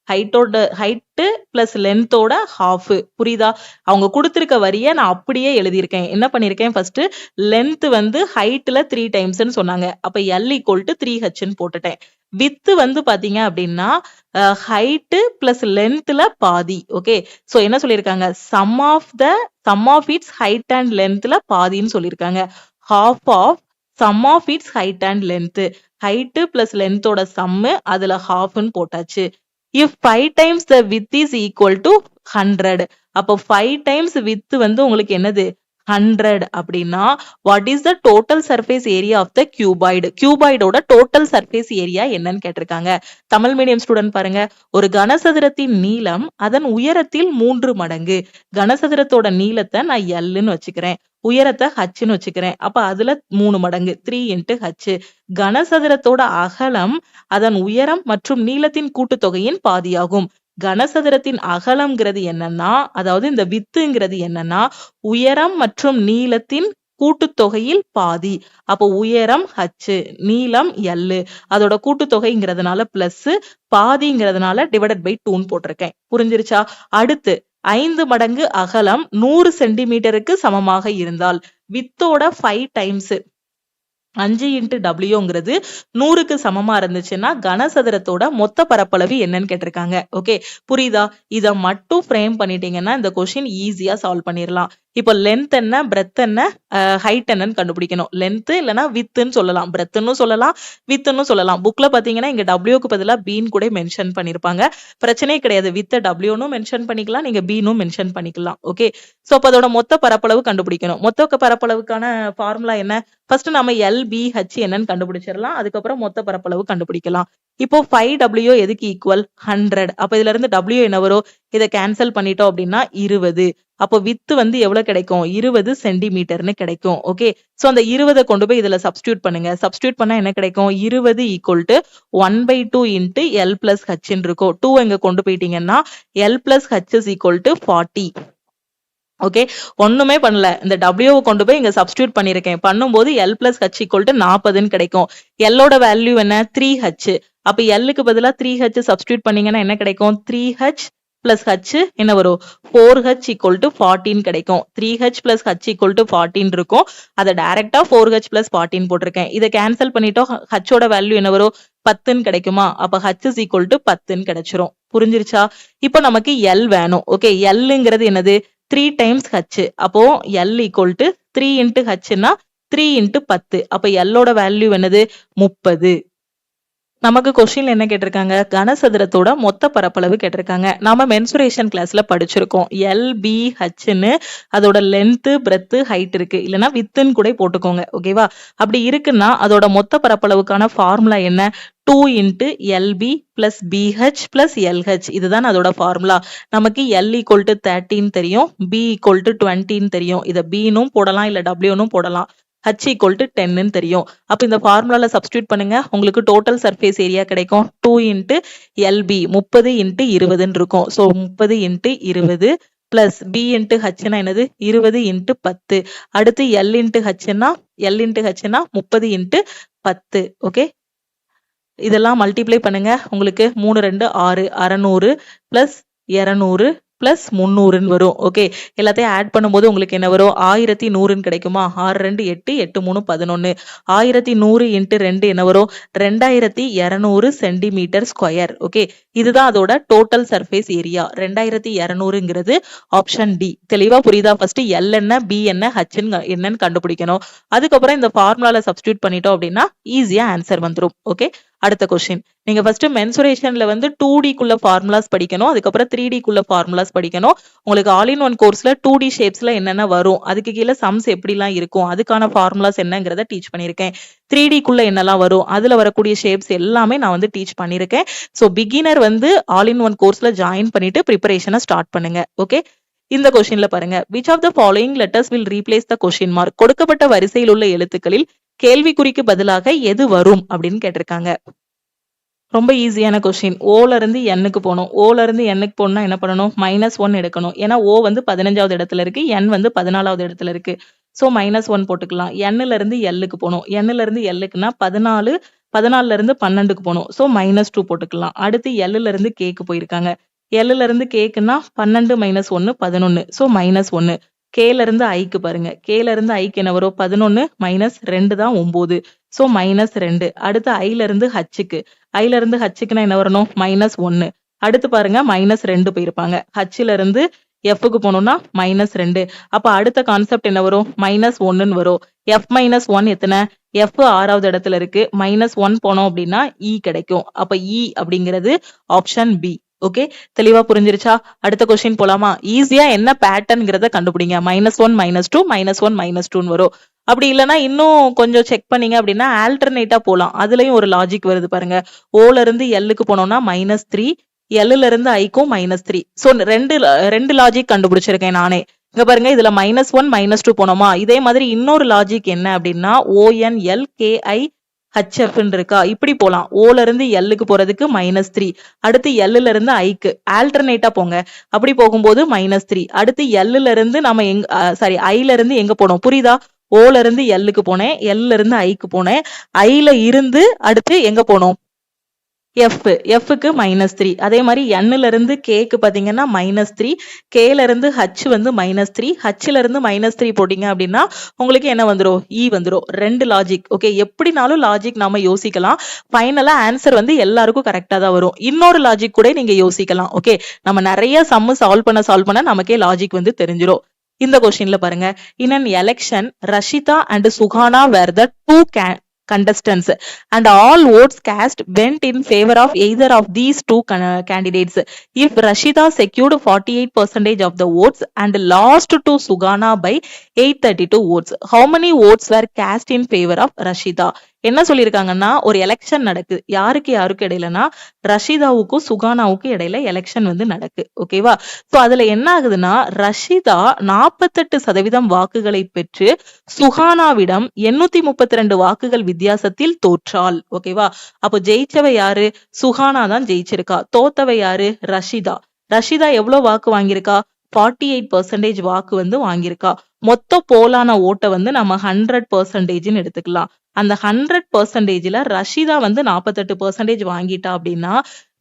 height plus length ஓட half. புரியுதா? அவங்க கொடுத்திருக்க வரிய நான் அப்படியே எழுதியிருக்கேன். என்ன பண்ணிருக்கேன், ஃபர்ஸ்ட் length வந்து heightல 3 times ன்னு சொன்னாங்க. அப்ப L = 3h ன்னு போட்டுட்டேன். width வந்து பாத்தீங்க அப்படின்னா height plus lengthல பாதி. ஓகே, சோ என்ன சொல்லிருக்காங்க, sum of its height and lengthல பாதின்னு சொல்லிருக்காங்க. half of sum of its height and length, height plus length ஓட sum, அதுல half ன்னு போட்டாச்சு. if 5 times the width is equal to 100, அப்போ 5 times width வந்து உங்களுக்கு என்னது, 100 அப்படின்னா what is the total surface area of the cuboid? cuboid ஓட total surface area என்னன்னு கேட்டிருக்காங்க. தமிழ் மீடியம் ஸ்டூடெண்ட் பாருங்க, ஒரு கனசதுரத்தின் நீளம் அதன் உயரத்தில் 3 மடங்கு. கனசதுரத்தோட நீளத்தை நான் Lன்னு வச்சுக்கிறேன், உயரத்தை Hன்னு வச்சுக்கிறேன். அப்ப அதுல 3 மடங்கு 3 × H. கனசதுரத்தோட அகலம் அதன் உயரம் மற்றும் நீளத்தின் கூட்டுத்தொகையின் பாதியாகும். கனசதுரத்தின் அகலம்ங்கிறது என்னன்னா, அதாவது இந்த வித்துங்கிறது என்னன்னா உயரம் மற்றும் நீளத்தின் கூட்டுத்தொகையில் பாதி. அப்போ உயரம் H, நீளம் L, அதோட கூட்டுத்தொகைங்கிறதுனால பிளஸ், பாதிங்கிறதுனால /2 போட்டிருக்கேன். புரிஞ்சிருச்சா? அடுத்து 5 மடங்கு அகலம் 100 சென்டிமீட்டருக்கு சமமாக இருந்தால் வித்தோட 5 டைம்ஸ் 5 × W ங்கிறது 100க்கு சமமா இருந்துச்சுன்னா கனசதுரத்தோட மொத்த பரப்பளவு என்னன்னு கேட்டிருக்காங்க. ஓகே, புரியுதா? இத மட்டும் ஃப்ரேம் பண்ணிட்டீங்கன்னா இந்த கொஸ்டின் ஈஸியா சால்வ் பண்ணிடலாம். இப்போ லென்த் என்ன, பிரெத் என்ன, ஹைட் என்னன்னு கண்டுபிடிக்கணும். லென்த் இல்லனா வித்ன்னு சொல்லலாம், பிரெத்ன்னு சொல்லலாம், வித்ன்னு சொல்லலாம். புக்ல பாத்தீங்கன்னா இங்க டபிள்யூக்கு பதிலா பீன் கூட மென்ஷன் பண்ணிருப்பாங்க. பிரச்சனையே கிடையாது, வித் டபிள்யூன்னு மென்ஷன் பண்ணிக்கலாம், நீங்க பீனும் மென்ஷன் பண்ணிக்கலாம். ஓகே, சோ அப்ப அதோட மொத்த பரப்பளவு கண்டுபிடிக்கணும். மொத்த பரப்பளவுக்கான ஃபார்முலா என்ன, ஃபர்ஸ்ட் நம்ம LBH என்னன்னு கண்டுபிடிச்சிடலாம், அதுக்கப்புறம் மொத்த பரப்பளவு கண்டுபிடிக்கலாம். இப்போ 5W எதுக்கு ஈக்குவல், 100. அப்ப இதுல இருந்து W என்ன வரும், இதை கேன்சல் பண்ணிட்டோம் அப்படின்னா 20. அப்போ வித்து வந்து எவ்வளவு கிடைக்கும், 20 சென்டிமீட்டர்னு கிடைக்கும். ஓகே, சோ அந்த 20 கொண்டு போய் இதுல சப்ஸ்டியூட் பண்ணுங்க. சப்ஸ்டியூட் பண்ணா என்ன கிடைக்கும், 20 = 1/2 × L + H இருக்கும். 2 எங்க கொண்டு போயிட்டீங்கன்னா L + H = 40. ஓகே, ஒண்ணுமே பண்ணல, இந்த W கொண்டு போய் இங்க சப்ஸ்டியூட் பண்ணிருக்கேன். பண்ணும்போது L + H = 40ன்னு கிடைக்கும். L ஓட வேல்யூ என்ன, 3H. அப்ப L க்கு பதிலா 3H சப்ஸ்டியூட் பண்ணீங்கன்னா என்ன கிடைக்கும், 3H plus h என்ன வரும் 4h equal to 14 கிடைக்கும். 3h plus h equal to 14 இருக்கும். அதை டைரக்டா 4h plus 14 போட்டிருக்கேன். இதை கேன்சல் பண்ணிட்டோம். h ஓட வேல்யூ என்ன வரும் 10 கிடைக்குமா? அப்ப h is equal to 10 கிடைச்சிரும். புரிஞ்சிருச்சா? இப்போ நமக்கு L வேணும். ஓகே, Lங்கிறது என்னது 3 times h. அப்போ L equal to 3 into h னா 3 into 10. அப்ப L ஓட வேல்யூ என்னது 30. நமக்கு கொஸ்டின்ல என்ன கேட்டிருக்காங்க? கனசதுரத்தோட மொத்த பரப்பளவு கேட்டிருக்காங்க. நாம மென்சுரேஷன் கிளாஸ்ல படிச்சிருக்கோம். LBHன்னு அதோட லென்த், பிரெத், ஹைட் இருக்கு. இல்லனா வித்துன்னு கூட போட்டுக்கோங்க. ஓகேவா? அப்படி இருக்குன்னா அதோட மொத்த பரப்பளவுக்கான ஃபார்முலா என்ன? 2 into LB plus BH plus LH. இதுதான் அதோட ஃபார்முலா. நமக்கு L equal to 13 தெரியும். B equal to 20 தெரியும். இத B னும் போடலாம், இல்ல W னும் போடலாம். h equal to 10 தெரியும். அப்ப இந்த ஃபார்முலால சப்ஸ்டிட்யூட் பண்ணுங்க. உங்களுக்கு டோட்டல் சர்ஃபேஸ் ஏரியா கிடைக்கும். 2 into LB 30 into 20 இருக்கும். So 30 into 20 plus B into h னா என்னது 20 into 10. அடுத்து L into h னா 30 into 10. ஓகே, இதெல்லாம் மல்டிப்ளை பண்ணுங்க. உங்களுக்கு 3 2 6 600 plus 200 plus 300 வரும். ஓகே, எல்லாத்தையும் ஆட் பண்ணும்போது உங்களுக்கு என்ன வரும்? 1100 கிடைக்குமா? 6 2 8 8 3 11. 1100 into 2 என்ன வரும்? 2200 சென்டிமீட்டர் ஸ்கொயர். ஓகே, இதுதான் அதோட டோட்டல் சர்ஃபேஸ் ஏரியா. 2200ங்கிறது ஆப்ஷன் டி. தெளிவா புரியுதா? ஃபர்ஸ்ட் L என்ன, B என்ன, H என்னன்னு கண்டுபிடிக்கணும். அதுக்கப்புறம் இந்த ஃபார்முலால சப்ஸ்டிட்யூட் பண்ணிட்டோம் அப்படின்னா ஈஸியா ஆன்சர் வந்துரும். ஓகே, அடுத்த கொஸ்டின். நீங்க ஃபர்ஸ்ட் மென்சுரேஷன்ல வந்து 2D குள்ள ஃபார்முலாஸ் படிக்கணும். அதுக்கப்புறம் 3D குள்ள ஃபார்முலாஸ் படிக்கணும். உங்களுக்கு ஆல் இன் ஒன் கோர்ஸ்ல 2D ஷேப்ஸ்ல என்னென்ன வரும், அதுக்கு கீழே சம்ஸ் எப்படிலாம் இருக்கும், அதுக்கான ஃபார்முலாஸ் என்னங்கிறத டீச் பண்ணியிருக்கேன். 3D குள்ள என்னெல்லாம் வரும், அதுல வரக்கூடிய ஷேப்ஸ் எல்லாமே நான் வந்து டீச் பண்ணியிருக்கேன். ஸோ பிகினர் வந்து ஆல் இன் ஒன் கோர்ஸ்ல ஜாயின் பண்ணிட்டு ப்ரிப்பரேஷனை ஸ்டார்ட் பண்ணுங்க. ஓகே, இந்த கொஸ்டின்ல பாருங்க. which of the following letters will replace the question mark? கொடுக்கப்பட்ட வரிசையில் உள்ள எழுத்துக்களில் கேள்விக்குறிக்கு பதிலாக எது வரும் அப்படின்னு கேட்டிருக்காங்க. ரொம்ப ஈஸியான கொஸ்டின். ஓல இருந்து எண்ணுக்கு போகணும். ஓல இருந்து எண்ணுக்கு போகணும்னா என்ன பண்ணணும்? -1 எடுக்கணும். ஏன்னா ஓ வந்து 15வது இடத்துல இருக்கு, என் வந்து 14வது இடத்துல இருக்கு. சோ -1 போட்டுக்கலாம். எண்ணுல இருந்து எல்லுக்கு போகணும். எண்ணுல இருந்து எல்லுக்குன்னா 14, 14ல இருந்து 12க்கு போகணும். சோ -2 போட்டுக்கலாம். அடுத்து எல்லுல இருந்து கேக்கு போயிருக்காங்க. எல்லுல இருந்து கேக்குன்னா 12 - 1 11. சோ -1. கேல இருந்து ஐக்கு பாருங்க. கேல இருந்து ஐக்கு என்ன வரும்? 11 - 2 தான் 9. சோ -2. அடுத்து ஐல இருந்து ஹச்சுக்கு. ஐல இருந்து ஹச்சுக்குன்னா என்ன வரணும்? -1. அடுத்து பாருங்க -2 போயிருப்பாங்க. ஹச்ல இருந்து எஃப்க்கு போனோம்னா -2. அப்ப அடுத்த கான்செப்ட் என்ன வரும்? -1ன்னு வரும். f - 1 எத்தனை? f 6வது இடத்துல இருக்கு. -1 போனோம் அப்படின்னா E கிடைக்கும். அப்ப E அப்படிங்கிறது ஆப்ஷன் பி. ஓகே, தெளிவா புரிஞ்சிருச்சா? அடுத்த கொஸ்டின் போலாமா? ஈஸியா என்ன பேட்டர்ன்ங்கிறத கண்டுபிடிங்க. -1 -2 -1 -2ன்னு வரும். அப்படி இல்லைன்னா இன்னும் கொஞ்சம் செக் பண்ணீங்க அப்படின்னா ஆல்டர்னேட்டா போலாம். அதுலயும் ஒரு லாஜிக் வருது பாருங்க. ஓல இருந்து எல்லுக்கு போனோம்னா -3, எல்லுல இருந்து ஐக்கும் -3. சோ ரெண்டு லாஜிக் கண்டுபிடிச்சிருக்கேன் நானே. இங்க பாருங்க, இதுல -1 -2 போனோமா? இதே மாதிரி இன்னொரு லாஜிக் என்ன அப்படின்னா ONLKI HFன்னு இருக்கா? இப்படி போலாம். ஓல இருந்து எல்லுக்கு போறதுக்கு -3. அடுத்து எல்லுல இருந்து ஐக்கு ஆல்டர்னேட்டா போங்க. அப்படி போகும்போது -3. அடுத்து எல்லுல இருந்து நம்ம ஐல இருந்து எங்க போனோம்? புரியுதா? ஓல இருந்து எல்லுக்கு போனேன், எல்ல இருந்து ஐக்கு போனேன். ஐல இருந்து அடுத்து எங்க போனோம்? எஃப்க்கு -3. அதே மாதிரி எண்ணுல இருந்து கேக்கு பாத்தீங்கன்னா -3, கேல இருந்து ஹச் வந்து -3, ஹச்ல இருந்து -3 போட்டீங்க அப்படின்னா உங்களுக்கு என்ன வந்துரும்? இ வந்துரும். ரெண்டு லாஜிக். ஓகே, எப்படினாலும் லாஜிக் நாம யோசிக்கலாம். ஃபைனலா ஆன்சர் வந்து எல்லாருக்கும் கரெக்டா தான் வரும். இன்னொரு லாஜிக் கூட நீங்க யோசிக்கலாம். ஓகே, நம்ம நிறைய சம் சால்வ் பண்ண நமக்கே லாஜிக் வந்து தெரிஞ்சிரும். இந்த கொஸ்டின்ல பாருங்க. In an election, Rashida and Suhana were the two contestants and all votes cast went in favor of either of these two candidates. If Rashida secured 48% of the votes and lost to Suhana by 832 votes, how many votes were cast in favor of Rashida? என்ன சொல்லியிருக்காங்கன்னா, ஒரு election நடக்குது. யாருக்கு இடையிலனா ரஷிதாவுக்கும் சுகானாவுக்கும் இடையில election வந்து நடக்கு. ஓகேவா? So அதுல என்ன ஆகுதுன்னா, ரஷிதா 48% வாக்குகளை பெற்று சுகானாவிடம் 832 வாக்குகள் வித்தியாசத்தில் தோற்றாள். ஓகேவா? அப்போ ஜெயிச்சவை யாரு? சுகானா தான் ஜெயிச்சிருக்கா. தோத்தவை யாரு? ரஷிதா. ரஷிதா எவ்வளவு வாக்கு வாங்கியிருக்கா? 48% வாக்கு வந்து வாங்கியிருக்கா. மொத்த போலான ஓட்டை வந்து நம்ம 100% எடுத்துக்கலாம். அந்த 100%ல ரஷீதா வந்து 48% வாங்கிட்டா அப்படின்னா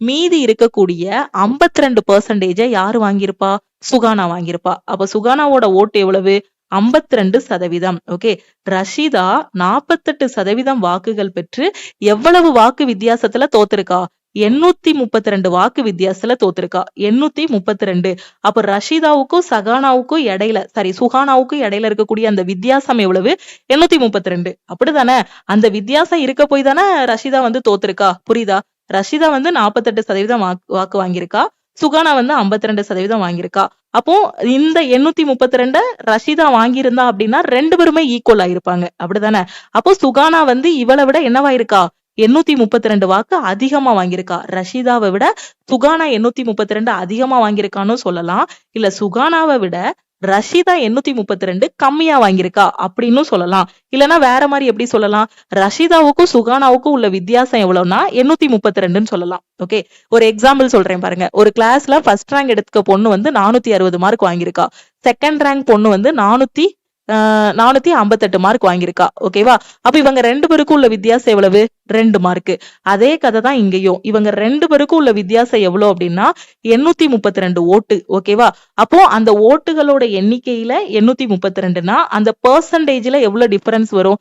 மீதி இருக்கக்கூடிய 52% யாரு வாங்கியிருப்பா? சுகானா வாங்கியிருப்பா. அப்ப சுகானாவோட ஓட்டு எவ்வளவு? 52%. ஓகே. ரஷீதா 48% வாக்குகள் பெற்று எவ்வளவு வாக்கு வித்தியாசத்துல தோத்துருக்கா? 832 வாக்கு வித்தியாசத்துல தோத்துருக்கா. 832. அப்ப ரஷீதாவுக்கும் சகானாவுக்கும் இடையில சுகானாவுக்கும் இடையில இருக்கக்கூடிய அந்த வித்தியாசம் எவ்வளவு? 832. அப்படிதானே? அந்த வித்தியாசம் இருக்க போய் தானே ரஷீதா வந்து தோத்துருக்கா. புரியுதா? ரஷீதா வந்து 48% வாக்கு வாங்கியிருக்கா. சுகானா வந்து 52% வாங்கியிருக்கா. அப்போ இந்த 832 ரஷீதா வாங்கியிருந்தா அப்படின்னா 2 பேருமே ஈக்குவல் ஆயிருப்பாங்க. அப்படிதானே? அப்போ சுகானா வந்து இவளை விட என்னவா இருக்கா? 832 வாக்கு அதிகமா வாங்கியிருக்கா. ரஷீதாவை விட சுகானா 832 அதிகமா வாங்கியிருக்கான்னு சொல்லலாம். இல்ல சுகானாவை விட ரஷீதா 832 கம்மியா வாங்கியிருக்கா அப்படின்னு சொல்லலாம். இல்லனா வேற மாதிரி எப்படி சொல்லலாம்? ரஷீதாவுக்கும் சுகானாவுக்கும் உள்ள வித்தியாசம் எவ்வளவுனா 832ன்னு சொல்லலாம். ஓகே. ஒரு எக்ஸாம்பிள் சொல்றேன் பாருங்க. ஒரு கிளாஸ்ல ஃபர்ஸ்ட் ரேங்க் எடுத்துக்க பொண்ணு வந்து 460 மார்க் வாங்கியிருக்கா. செகண்ட் ரேங்க் பொண்ணு வந்து 458 மார்க் வாங்கியிருக்கா. ஓகேவா? அப்ப இவங்க 2 பேருக்கும் உள்ள வித்தியாசம் எவ்வளவு? 2 மார்க். அதே கதை தான் இங்கேயும். இவங்க 2 பேருக்கும் உள்ள வித்தியாசம் எவ்வளவு அப்படின்னா 832 ஓட்டு. ஓகேவா? அப்போ அந்த ஓட்டுகளோட எண்ணிக்கையில 832னா அந்த பெர்சன்டேஜ்ல எவ்வளவு டிஃபரன்ஸ் வரும்?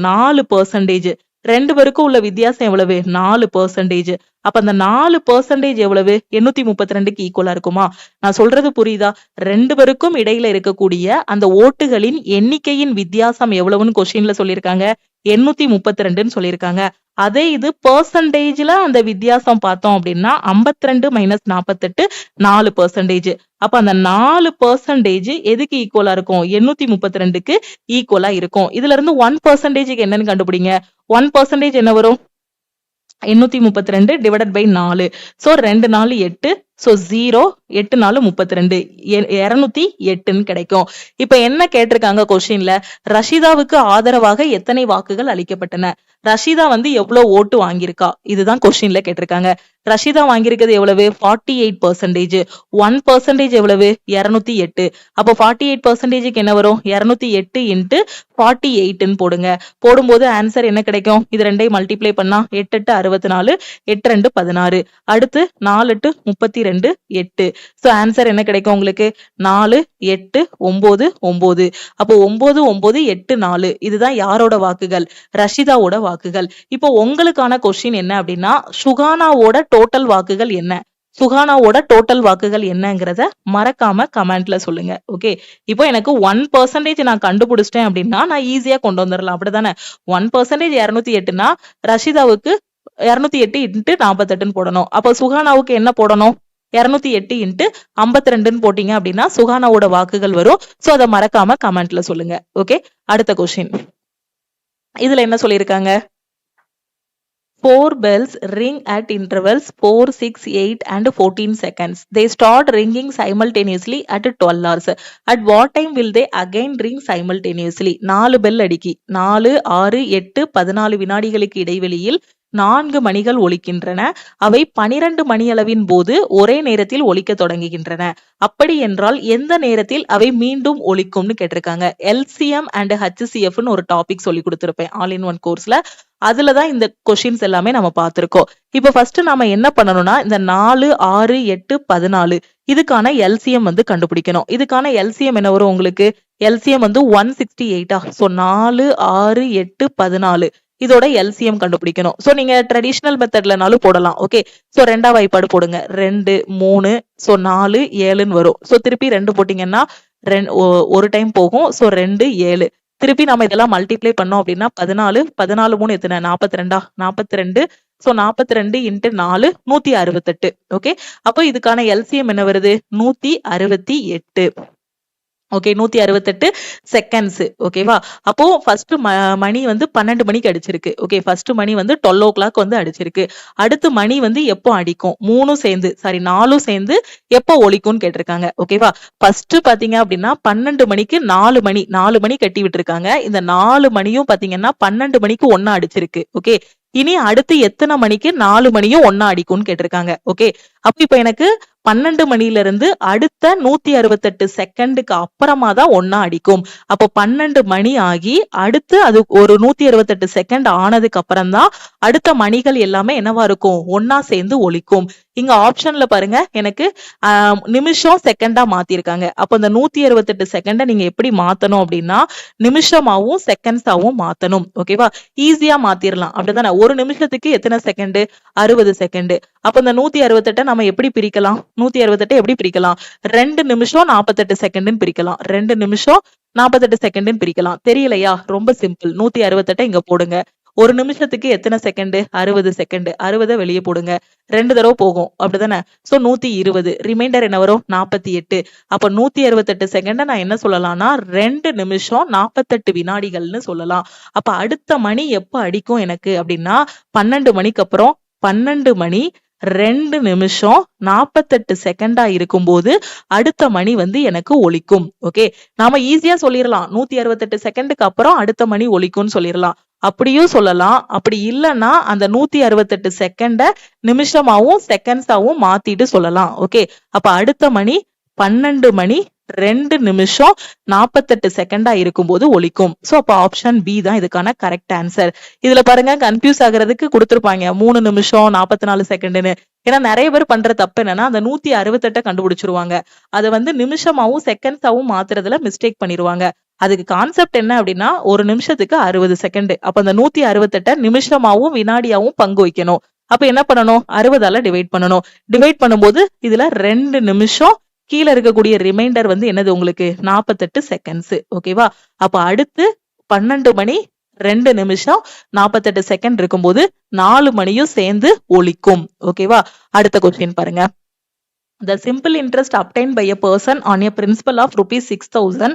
4%. 2 பேருக்கும் உள்ள வித்தியாசம் எவ்வளவு? 4%. அப்ப அந்த 4% எவ்வளவு? 832க்கு ஈக்குவலா இருக்குமா? நான் சொல்றது புரியுதா? 2 பேருக்கும் இடையில இருக்கக்கூடிய அந்த ஓட்டுகளின் எண்ணிக்கையின் வித்தியாசம் எவ்வளவுன்னு கொஸ்டின்ல சொல்லியிருக்காங்க? 832ன்னு சொல்லியிருக்காங்க. அதே இது பெர்சன்டேஜ்ல அந்த வித்தியாசம் பார்த்தோம் அப்படின்னா 52 - 48 4%. அப்ப அந்த 4% எதுக்கு ஈக்குவலா இருக்கும்? 832க்கு ஈக்குவலா இருக்கும். இதுல இருந்து 1%க்கு என்னன்னு கண்டுபிடிங்க. 1% என்ன வரும்? 832 டிவைடட் பை 4. சோ 2 4 8. சோ 0 8 4 32 208ன்னு கிடைக்கும். இப்ப என்ன கேட்டிருக்காங்க கொஸ்டின்ல? ரஷீதாவுக்கு ஆதரவாக எத்தனை வாக்குகள் அளிக்கப்பட்டன? ரஷீதா வந்து எவ்வளவு ஓட்டு வாங்கியிருக்கா? இதுதான் கொஸ்டின்ல கேட்டிருக்காங்க. ரஷீதா வாங்கியிருக்கிறது எவ்வளவு? 48%. 1% எவ்வளவு? 208. அப்போ 48%க்கு என்ன வரும்? 208 இன்ட்டு 48ன்னு போடுங்க. போடும்போது ஆன்சர் என்ன கிடைக்கும்? இது ரெண்டையும் மல்டிப்ளை பண்ணா 8 8 64, 8 2 16. அடுத்து 4 8 32, 8. சோ ஆன்சர் என்ன கிடைக்கும் உங்களுக்கு? 4 8 9 9. அப்போ 9 9 8 4. இதுதான் யாரோட வாக்குகள்? ரஷீதாவோட வாக்குகள். இப்போ உங்களுக்கான கொஸ்டின் என்ன அப்படின்னா சுகானாவோட டோட்டல் வாக்குகள் என்ன? சுகானாவோட டோட்டல் வாக்குகள் என்னங்கிறத மறக்காம கமெண்ட்ல சொல்லுங்க. ஓகே. இப்போ எனக்கு 1% நான் கண்டுபிடிச்சிட்டேன் அப்படின்னா நான் ஈஸியா கொண்டு வந்துடலாம். அப்படிதானே? 1% 208னா ரஷீதாவுக்கு 208 இன்ட்டு 48ன்னு போடணும். அப்ப சுகானாவுக்கு என்ன போடணும்? 208 இன்ட்டு 52ன்னு போட்டீங்க அப்படின்னா சுகானாவோட வாக்குகள் வரும். சோ அதை மறக்காம கமெண்ட்ல சொல்லுங்க. ஓகே. அடுத்த கொஸ்டின். இதுல என்ன சொல்லியிருக்காங்க? 4 bells ring at intervals 4, 6, 8 and 14 seconds. They start ringing simultaneously at 12 hours. At what time will they again ring simultaneously? 4 bell அடிக்கி 4, 6, 8, 14 வினாடிகளுக்கு இடைவெளியில் 4 மணிகள் ஒலிக்கின்றன. அவை 12 மணியளவின் போது ஒரே நேரத்தில் ஒலிக்க தொடங்குகின்றன. அப்படி என்றால் எந்த நேரத்தில் அவை மீண்டும் ஒலிக்கும்னு கேட்டிருக்காங்க. LCM and HCFன்னு ஒரு டாபிக் சொல்லி கொடுத்திருப்பேன் ஆல் இன் ஒன் கோர்ஸ்ல. அதுலதான் இந்த கொஸ்டின்ஸ் எல்லாமே நம்ம பார்த்திருக்கோம். இப்ப ஃபர்ஸ்ட் நாம என்ன பண்ணணும்னா இந்த 4, 6, 8, 14 இதுக்கான LCM வந்து கண்டுபிடிக்கணும். இதுக்கான LCM என்ன வரும் உங்களுக்கு? LCM வந்து 168. சோ 4, 6, 8, 14 இதோட LCM கண்டுபிடிக்கணும். சோ நீங்க ட்ரெடிஷனல் மெத்தட்லனாலும் போடலாம். ஓகே. சோ ரெண்டாவது வாய்ப்பாடு போடுங்க. 2 3 சோ 4 7ன்னு வரும். சோ திருப்பி 2 போட்டீங்கன்னா ஒரு டைம் போகும். சோ 2 7. திருப்பி நம்ம இதெல்லாம் மல்டிப்ளை பண்ணோம் அப்படின்னா 14 14 3 எத்தனை? 42. 42. So 42 into 4 168. ஓகே. அப்போ இதுக்கான LCM என்ன வருது? 168. ஓகே. 168 செகண்ட்ஸ். ஓகேவா? அப்போ ஃபர்ஸ்ட் மணி வந்து 12 மணிக்கு அடிச்சிருக்கு. ஓகே. ஃபர்ஸ்ட் மணி வந்து 12 o'clock வந்து அடிச்சிருக்கு. அடுத்து மணி வந்து எப்போ அடிக்கும்? 4 சேர்ந்து எப்போ ஒலிக்கும்னு கேட்டிருக்காங்க. ஓகேவா? ஃபர்ஸ்ட் பாத்தீங்க அப்படின்னா 12 மணிக்கு 4 மணி கட்டி விட்டுருக்காங்க. இந்த 4 மணியும் பாத்தீங்கன்னா 12 மணிக்கு ஒண்ணா அடிச்சிருக்கு. ஓகே. இனி அடுத்து எத்தனை மணிக்கு 4 மணியும் ஒண்ணா அடிக்கும்னு கேட்டிருக்காங்க. ஓகே. அப்ப இப்ப எனக்கு 12 மணில இருந்து அடுத்த 168 செகண்டுக்கு அப்புறமா தான் ஒன்னா அடிக்கும். அப்போ 12 மணி ஆகி அடுத்து அது ஒரு 168 செகண்ட் ஆனதுக்கு அப்புறம் தான் அடுத்த மணிகள் எல்லாமே என்னவா இருக்கும், ஒன்னா சேர்ந்து ஒலிக்கும். இங்க ஆப்ஷன்ல பாருங்க, எனக்கு நிமிஷம் செகண்டா மாத்திருக்காங்க. அப்ப இந்த 168 செகண்ட நீங்க எப்படி மாத்தணும் அப்படின்னா நிமிஷமாவும் செகண்ட்ஸாவும் மாத்தணும். ஓகேவா, ஈஸியா மாத்திரலாம் அப்படிதானே. ஒரு நிமிஷத்துக்கு எத்தனை செகண்ட், 60 செகண்ட். அப்ப இந்த 168 நம்ம எப்படி பிரிக்கலாம், 168 எப்படி பிரிக்கலாம், 2 நிமிஷம் 48 செகண்ட் பிரிக்கலாம். 2 நிமிஷம் 48 செகண்ட் பிரிக்கலாம். தெரியலையா, ரொம்ப சிம்பிள். 168 இங்க போடுங்க. ஒரு நிமிஷத்துக்கு எத்தனை செகண்ட், 60 செகண்ட். 60 வெளியே போடுங்க, 2 தடவை போகும் அப்படிதானே. சோ 120, ரிமைண்டர் என்ன வரும், 48. அப்ப 168 செகண்ட் நான் என்ன சொல்லலாம்னா 2 நிமிஷம் 48 வினாடிகள்னு சொல்லலாம். அப்ப அடுத்த மணி எப்ப அடிக்கும் எனக்கு அப்படின்னா 12 மணிக்கு அப்புறம் 12 மணி 2 நிமிஷம் 48 செகண்டா இருக்கும்போது அடுத்த மணி வந்து எனக்கு ஒலிக்கும். ஓகே, நாம ஈஸியா சொல்லிடலாம், 168 செகண்டுக்கு அப்புறம் அடுத்த மணி ஒலிக்கும்னு சொல்லிடலாம். அப்படியும் சொல்லலாம். அப்படி இல்லைன்னா அந்த 168 செகண்ட நிமிஷமாவும் செகண்ட்ஸாவும் மாத்திட்டு சொல்லலாம். ஓகே, அப்ப அடுத்த மணி 12 மணி 2 நிமிஷம் 48 செகண்டா இருக்கும்போது ஒலிக்கும். சோ அப்ப ஆப்ஷன் பி தான் இதுக்கான கரெக்ட் ஆன்சர். இதுல பாருங்க, கன்ஃபியூஸ் ஆகுறதுக்கு கொடுத்திருப்பாங்க 3 நிமிஷம் 44 செகண்ட்னு. ஏன்னா நிறைய பேர் பண்ற தப்பு என்னன்னா அந்த 168 கண்டுபிடிச்சிருவாங்க. அதை வந்து நிமிஷமாவும் செகண்ட்ஸாவும் மாத்துறதுல மிஸ்டேக் பண்ணிருவாங்க. அதுக்கு கான்செப்ட் என்ன அப்படின்னா ஒரு நிமிஷத்துக்கு 60 செகண்ட். அப்ப அந்த 168 நிமிஷமாவும் வினாடியாவும் பங்கு வைக்கணும். அப்ப என்ன பண்ணணும், 60ஆல டிவைட் பண்ணணும். டிவைட் பண்ணும்போது இதுல 2 நிமிஷம், கீழே இருக்கக்கூடிய ரிமைண்டர் வந்து என்னது உங்களுக்கு 48 செகண்ட்ஸ். ஓகேவா, அப்ப அடுத்து 12 மணி 2 நிமிஷம் 48 செகண்ட் இருக்கும்போது 4 மணியும் சேர்ந்து ஒலிக்கும். ஓகேவா, அடுத்த கொஸ்டின் பாருங்க. The simple interest obtained by a person on a principal of rupees 6,000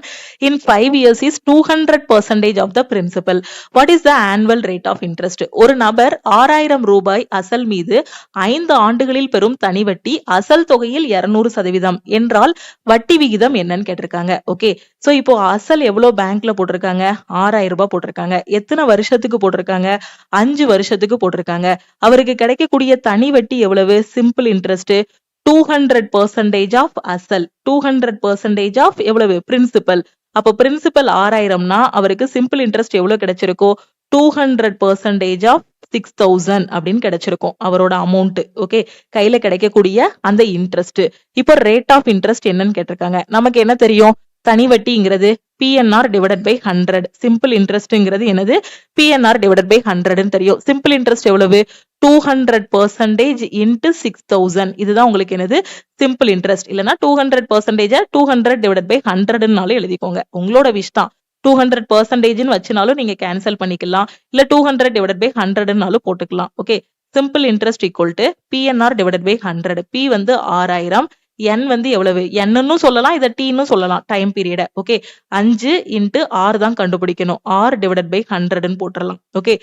in 5 years is 200% of the principal. What is the annual rate of interest? ஒரு நபர் 6000 ரூபாய் அசல் மீது 5 ஆண்டுகளில் பெறும் தனி வட்டி அசல் தொகையில் 200% என்றால் வட்டி விகிதம் என்னன்னு கேட்டிருக்காங்க. ஓகே, சோ இப்போ அசல் எவ்வளவு பேங்க்ல போட்டிருக்காங்க, 6000 ரூபாய் போட்டிருக்காங்க. எத்தனை வருஷத்துக்கு போட்டிருக்காங்க, 5 வருஷத்துக்கு போட்டிருக்காங்க. அவருக்கு கிடைக்கக்கூடிய தனி வட்டி எவ்வளவு, சிம்பிள் இன்ட்ரெஸ்ட் 200% ஆஃப் அசல், 200% ஆஃப் எவ்வளவு, பிரின்சிபல். அப்ப பிரின்சிபல் 6000னா அவருக்கு சிம்பிள் இன்ட்ரெஸ்ட் எவ்வளவு கிடைச்சிருக்கும், 200% ஆஃப் 6000 அப்படின்னு கிடைச்சிருக்கும் அவரோட அமௌண்ட். ஓகே, கையில கிடைக்கக்கூடிய அந்த இன்ட்ரெஸ்ட். இப்போ ரேட் ஆஃப் இன்ட்ரெஸ்ட் என்னன்னு கேட்டிருக்காங்க. நமக்கு என்ன தெரியும், தனி வட்டிங்கிறது PNR டிவைடட் பை 100. சிம்பிள் இன்ட்ரெஸ்ட்ங்கிறது என்னது, PNR டிவைடட் பை 100 தெரியும். சிம்பிள் இன்ட்ரெஸ்ட் எவ்வளவு, 200% into 6000. இதுதான் உங்களுக்கு என்னது, சிம்பிள் இன்ட்ரெஸ்ட். இல்லனா 200% 200 டிவைடட் பை 100னாலும் எழுதிக்கோங்க, உங்களோட விஷ் தான். 200% வச்சுனாலும் நீங்க கேன்சல் பண்ணிக்கலாம், இல்ல 200 டிவைடட் பை 100னாலும் போட்டுக்கலாம். Okay, simple interest equal to PNR divided by 100. P வந்து 6000, N வந்து எவ்வளவு, N சொல்லலாம், இத T சொல்லலாம், time period. Okay, 5 into R தான் கண்டுபிடிக்கணும். R டிவைடட் பை 100 போட்டுறலாம். ஓகே,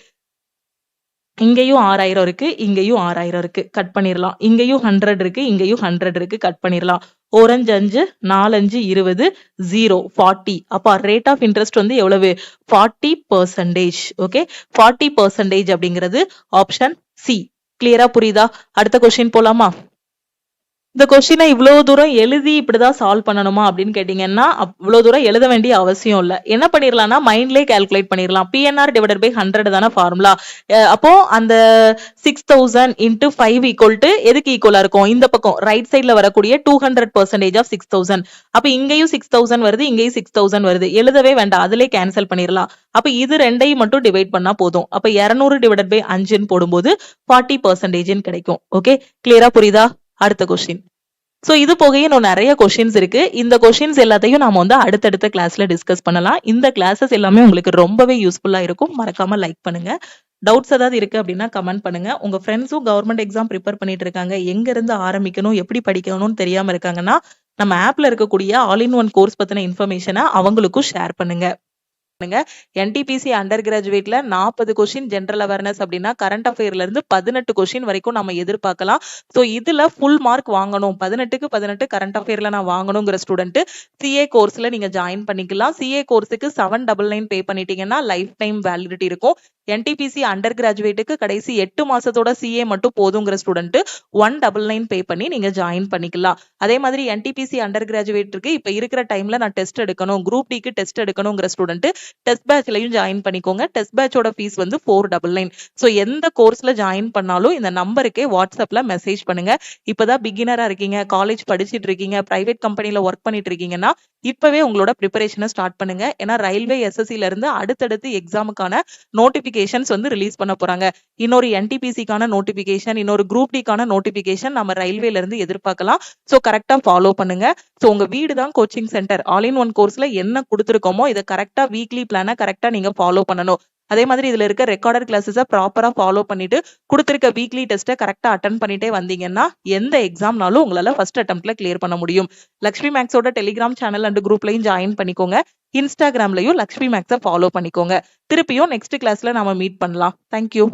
இங்கேயும் 6000 இருக்கு, இங்கேயும் 6000 இருக்கு, கட் பண்ணிரலாம். இங்கேயும் 100 இருக்கு, இங்கேயும் 100 இருக்கு, கட் பண்ணிரலாம். ஓரஞ்சு 5, 4 5 20, 0 40. அப்ப ரேட் ஆஃப் இன்ட்ரெஸ்ட் வந்து எவ்வளவு, 40%. ஓகே, 40% அப்படிங்கிறது ஆப்ஷன் சி. கிளியரா புரியுதா? அடுத்த கொஸ்டின் போலாமா? இந்த கொஸ்டினை இவ்வளவு தூரம் எழுதி இப்படிதான் சால்வ் பண்ணணுமா அப்படின்னு கேட்டீங்கன்னா இவ்வளவு தூரம் எழுத வேண்டிய அவசியம் இல்ல. என்ன பண்ணிடலாம்னா மைண்ட்லயே கால்குலேட் பண்ணிடலாம். PNR டிவைடட் பை 100 தானே ஃபார்முலா. அப்போ அந்த 6000 into 5 ஈக்குவல் டு எதுக்கு ஈக்குவலா இருக்கும், இந்த பக்கம் ரைட் சைட்ல வரக்கூடிய 200% ஆஃப் 6000. அப்ப இங்கேயும் 6000 வருது, இங்கேயும் 6000 வருது, எழுதவே வேண்டாம், அதுலயே கேன்சல் பண்ணிடலாம். அப்ப இது ரெண்டையும் மட்டும் டிவைட் பண்ணா போதும். அப்ப 200 டிவைடட் பை 5 போடும்போது 40% கிடைக்கும். ஓகே, கிளியரா புரியுதா? அடுத்த கொஸ்டின். சோ இது போக இன்னும் நிறைய கொஸ்டின்ஸ் இருக்கு. இந்த கொஸ்டின்ஸ் எல்லாத்தையும் நாம வந்து அடுத்தடுத்த கிளாஸ்ல டிஸ்கஸ் பண்ணலாம். இந்த கிளாஸஸ் எல்லாமே உங்களுக்கு ரொம்பவே யூஸ்ஃபுல்லா இருக்கும். மறக்காம லைக் பண்ணுங்க. டவுட்ஸ் ஏதாவது இருக்கு அப்படின்னா கமெண்ட் பண்ணுங்க. உங்க ஃப்ரெண்ட்ஸும் கவர்மெண்ட் எக்ஸாம் ப்ரிப்பேர் பண்ணிட்டு இருக்காங்க, எங்க இருந்து ஆரம்பிக்கணும், எப்படி படிக்கணும்னு தெரியாம இருக்காங்கன்னா நம்ம ஆப்ல இருக்கக்கூடிய ஆல் இன் ஒன் கோர்ஸ் பத்தின இன்ஃபர்மேஷனை அவங்களுக்கும் ஷேர் பண்ணுங்க. NTPC அண்டர் கிராஜுவேட்ல 40 கொஸ்டின் ஜெனரல் அவேர்னஸ் அப்படின்னா கரண்ட் அஃபேர்ல இருந்து 18 கொஸ்டின் வரைக்கும் நம்ம எதிர்பார்க்கலாம். சோ இதுல ஃபுல் மார்க் வாங்கணும், 18க்கு 18 கரண்ட் அஃபேர்ல நான் வாங்கணுங்கிற ஸ்டூடெண்ட் CA கோர்ஸ்ல நீங்க ஜாயின் பண்ணிக்கலாம். CA கோர்ஸுக்கு 799 பே பண்ணிட்டீங்கன்னா லைஃப் டைம் வேலிடிட்டி இருக்கும். NTPC அண்டர் கிராஜுவேட்டுக்கு கடைசி 8 மாசத்தோட CA மட்டும் போதுங்கிற ஸ்டூடெண்ட் 199 பே பண்ணி நீங்க ஜாயின் பண்ணிக்கலாம். அதே மாதிரி NTPC அண்டர் கிராஜுவேட்டுக்கு இப்ப இருக்கிற டைம்ல நான் டெஸ்ட் எடுக்கணும், குரூப் டிக்கு டெஸ்ட் எடுக்கணுங்கிற ஸ்டூடெண்ட் டெஸ்ட் பேட்ச்லயும் ஜாயின் பண்ணிக்கோங்க. டெஸ்ட் பேட்சோட ஃபீஸ் வந்து 499. ஸோ எந்த கோர்ஸ்ல ஜாயின் பண்ணாலும் இந்த நம்பருக்கே வாட்ஸ்அப்ல மெசேஜ் பண்ணுங்க. இப்பதான் பிகினரா இருக்கீங்க, காலேஜ் படிச்சிட்டு இருக்கீங்க, பிரைவேட் கம்பெனில ஒர்க் பண்ணிட்டு இருக்கீங்கன்னா இப்பவே உங்களோட ப்ரிப்பரேஷனை ஸ்டார்ட் பண்ணுங்க. ஏன்னா ரயில்வே SSCல இருந்து அடுத்தடுத்து எக்ஸாமுக்கான நோட்டிபிகேஷன்ஸ் வந்து ரிலீஸ் பண்ண போறாங்க. இன்னொரு NTPCக்கான நோட்டிபிகேஷன், இன்னொரு குரூப் டிக்கான நோட்டிபிகேஷன் நம்ம ரயில்வேல இருந்து எதிர்பார்க்கலாம். ஸோ கரெக்டா ஃபாலோ பண்ணுங்க. ஸோ உங்க வீடு தான் coaching centre. All in one கோர்ஸ்ல என்ன கொடுத்துருக்கோமோ இதை கரெக்டா வீக்லி பிளானை கரெக்டா நீங்க ஃபாலோ பண்ணணும். அதே மாதிரி இதுல இருக்க ரெக்கார்டட் கிளாஸஸை ப்ராப்பரா ஃபாலோ பண்ணிட்டு கொடுத்திருக்க வீக்லி டெஸ்ட்டை கரெக்டா அட்டன் பண்ணிட்டே வந்தீங்கன்னா எந்த எக்ஸாம்னாலும் உங்களால ஃபர்ஸ்ட் அட்டெம்ப்ட்ல கிளியர் பண்ண முடியும். லக்ஷ்மி மேக்ஸோட டெலிகிராம் சேனல் அண்ட் குரூப்லயும் ஜாயின் பண்ணிக்கோங்க. இன்ஸ்டாகிராம்லயும் லக்ஷ்மி மேக்ஸை ஃபாலோ பண்ணிக்கோங்க. திருப்பியும் நெக்ஸ்ட் கிளாஸ்ல நாம மீட் பண்ணலாம். தேங்க்யூ.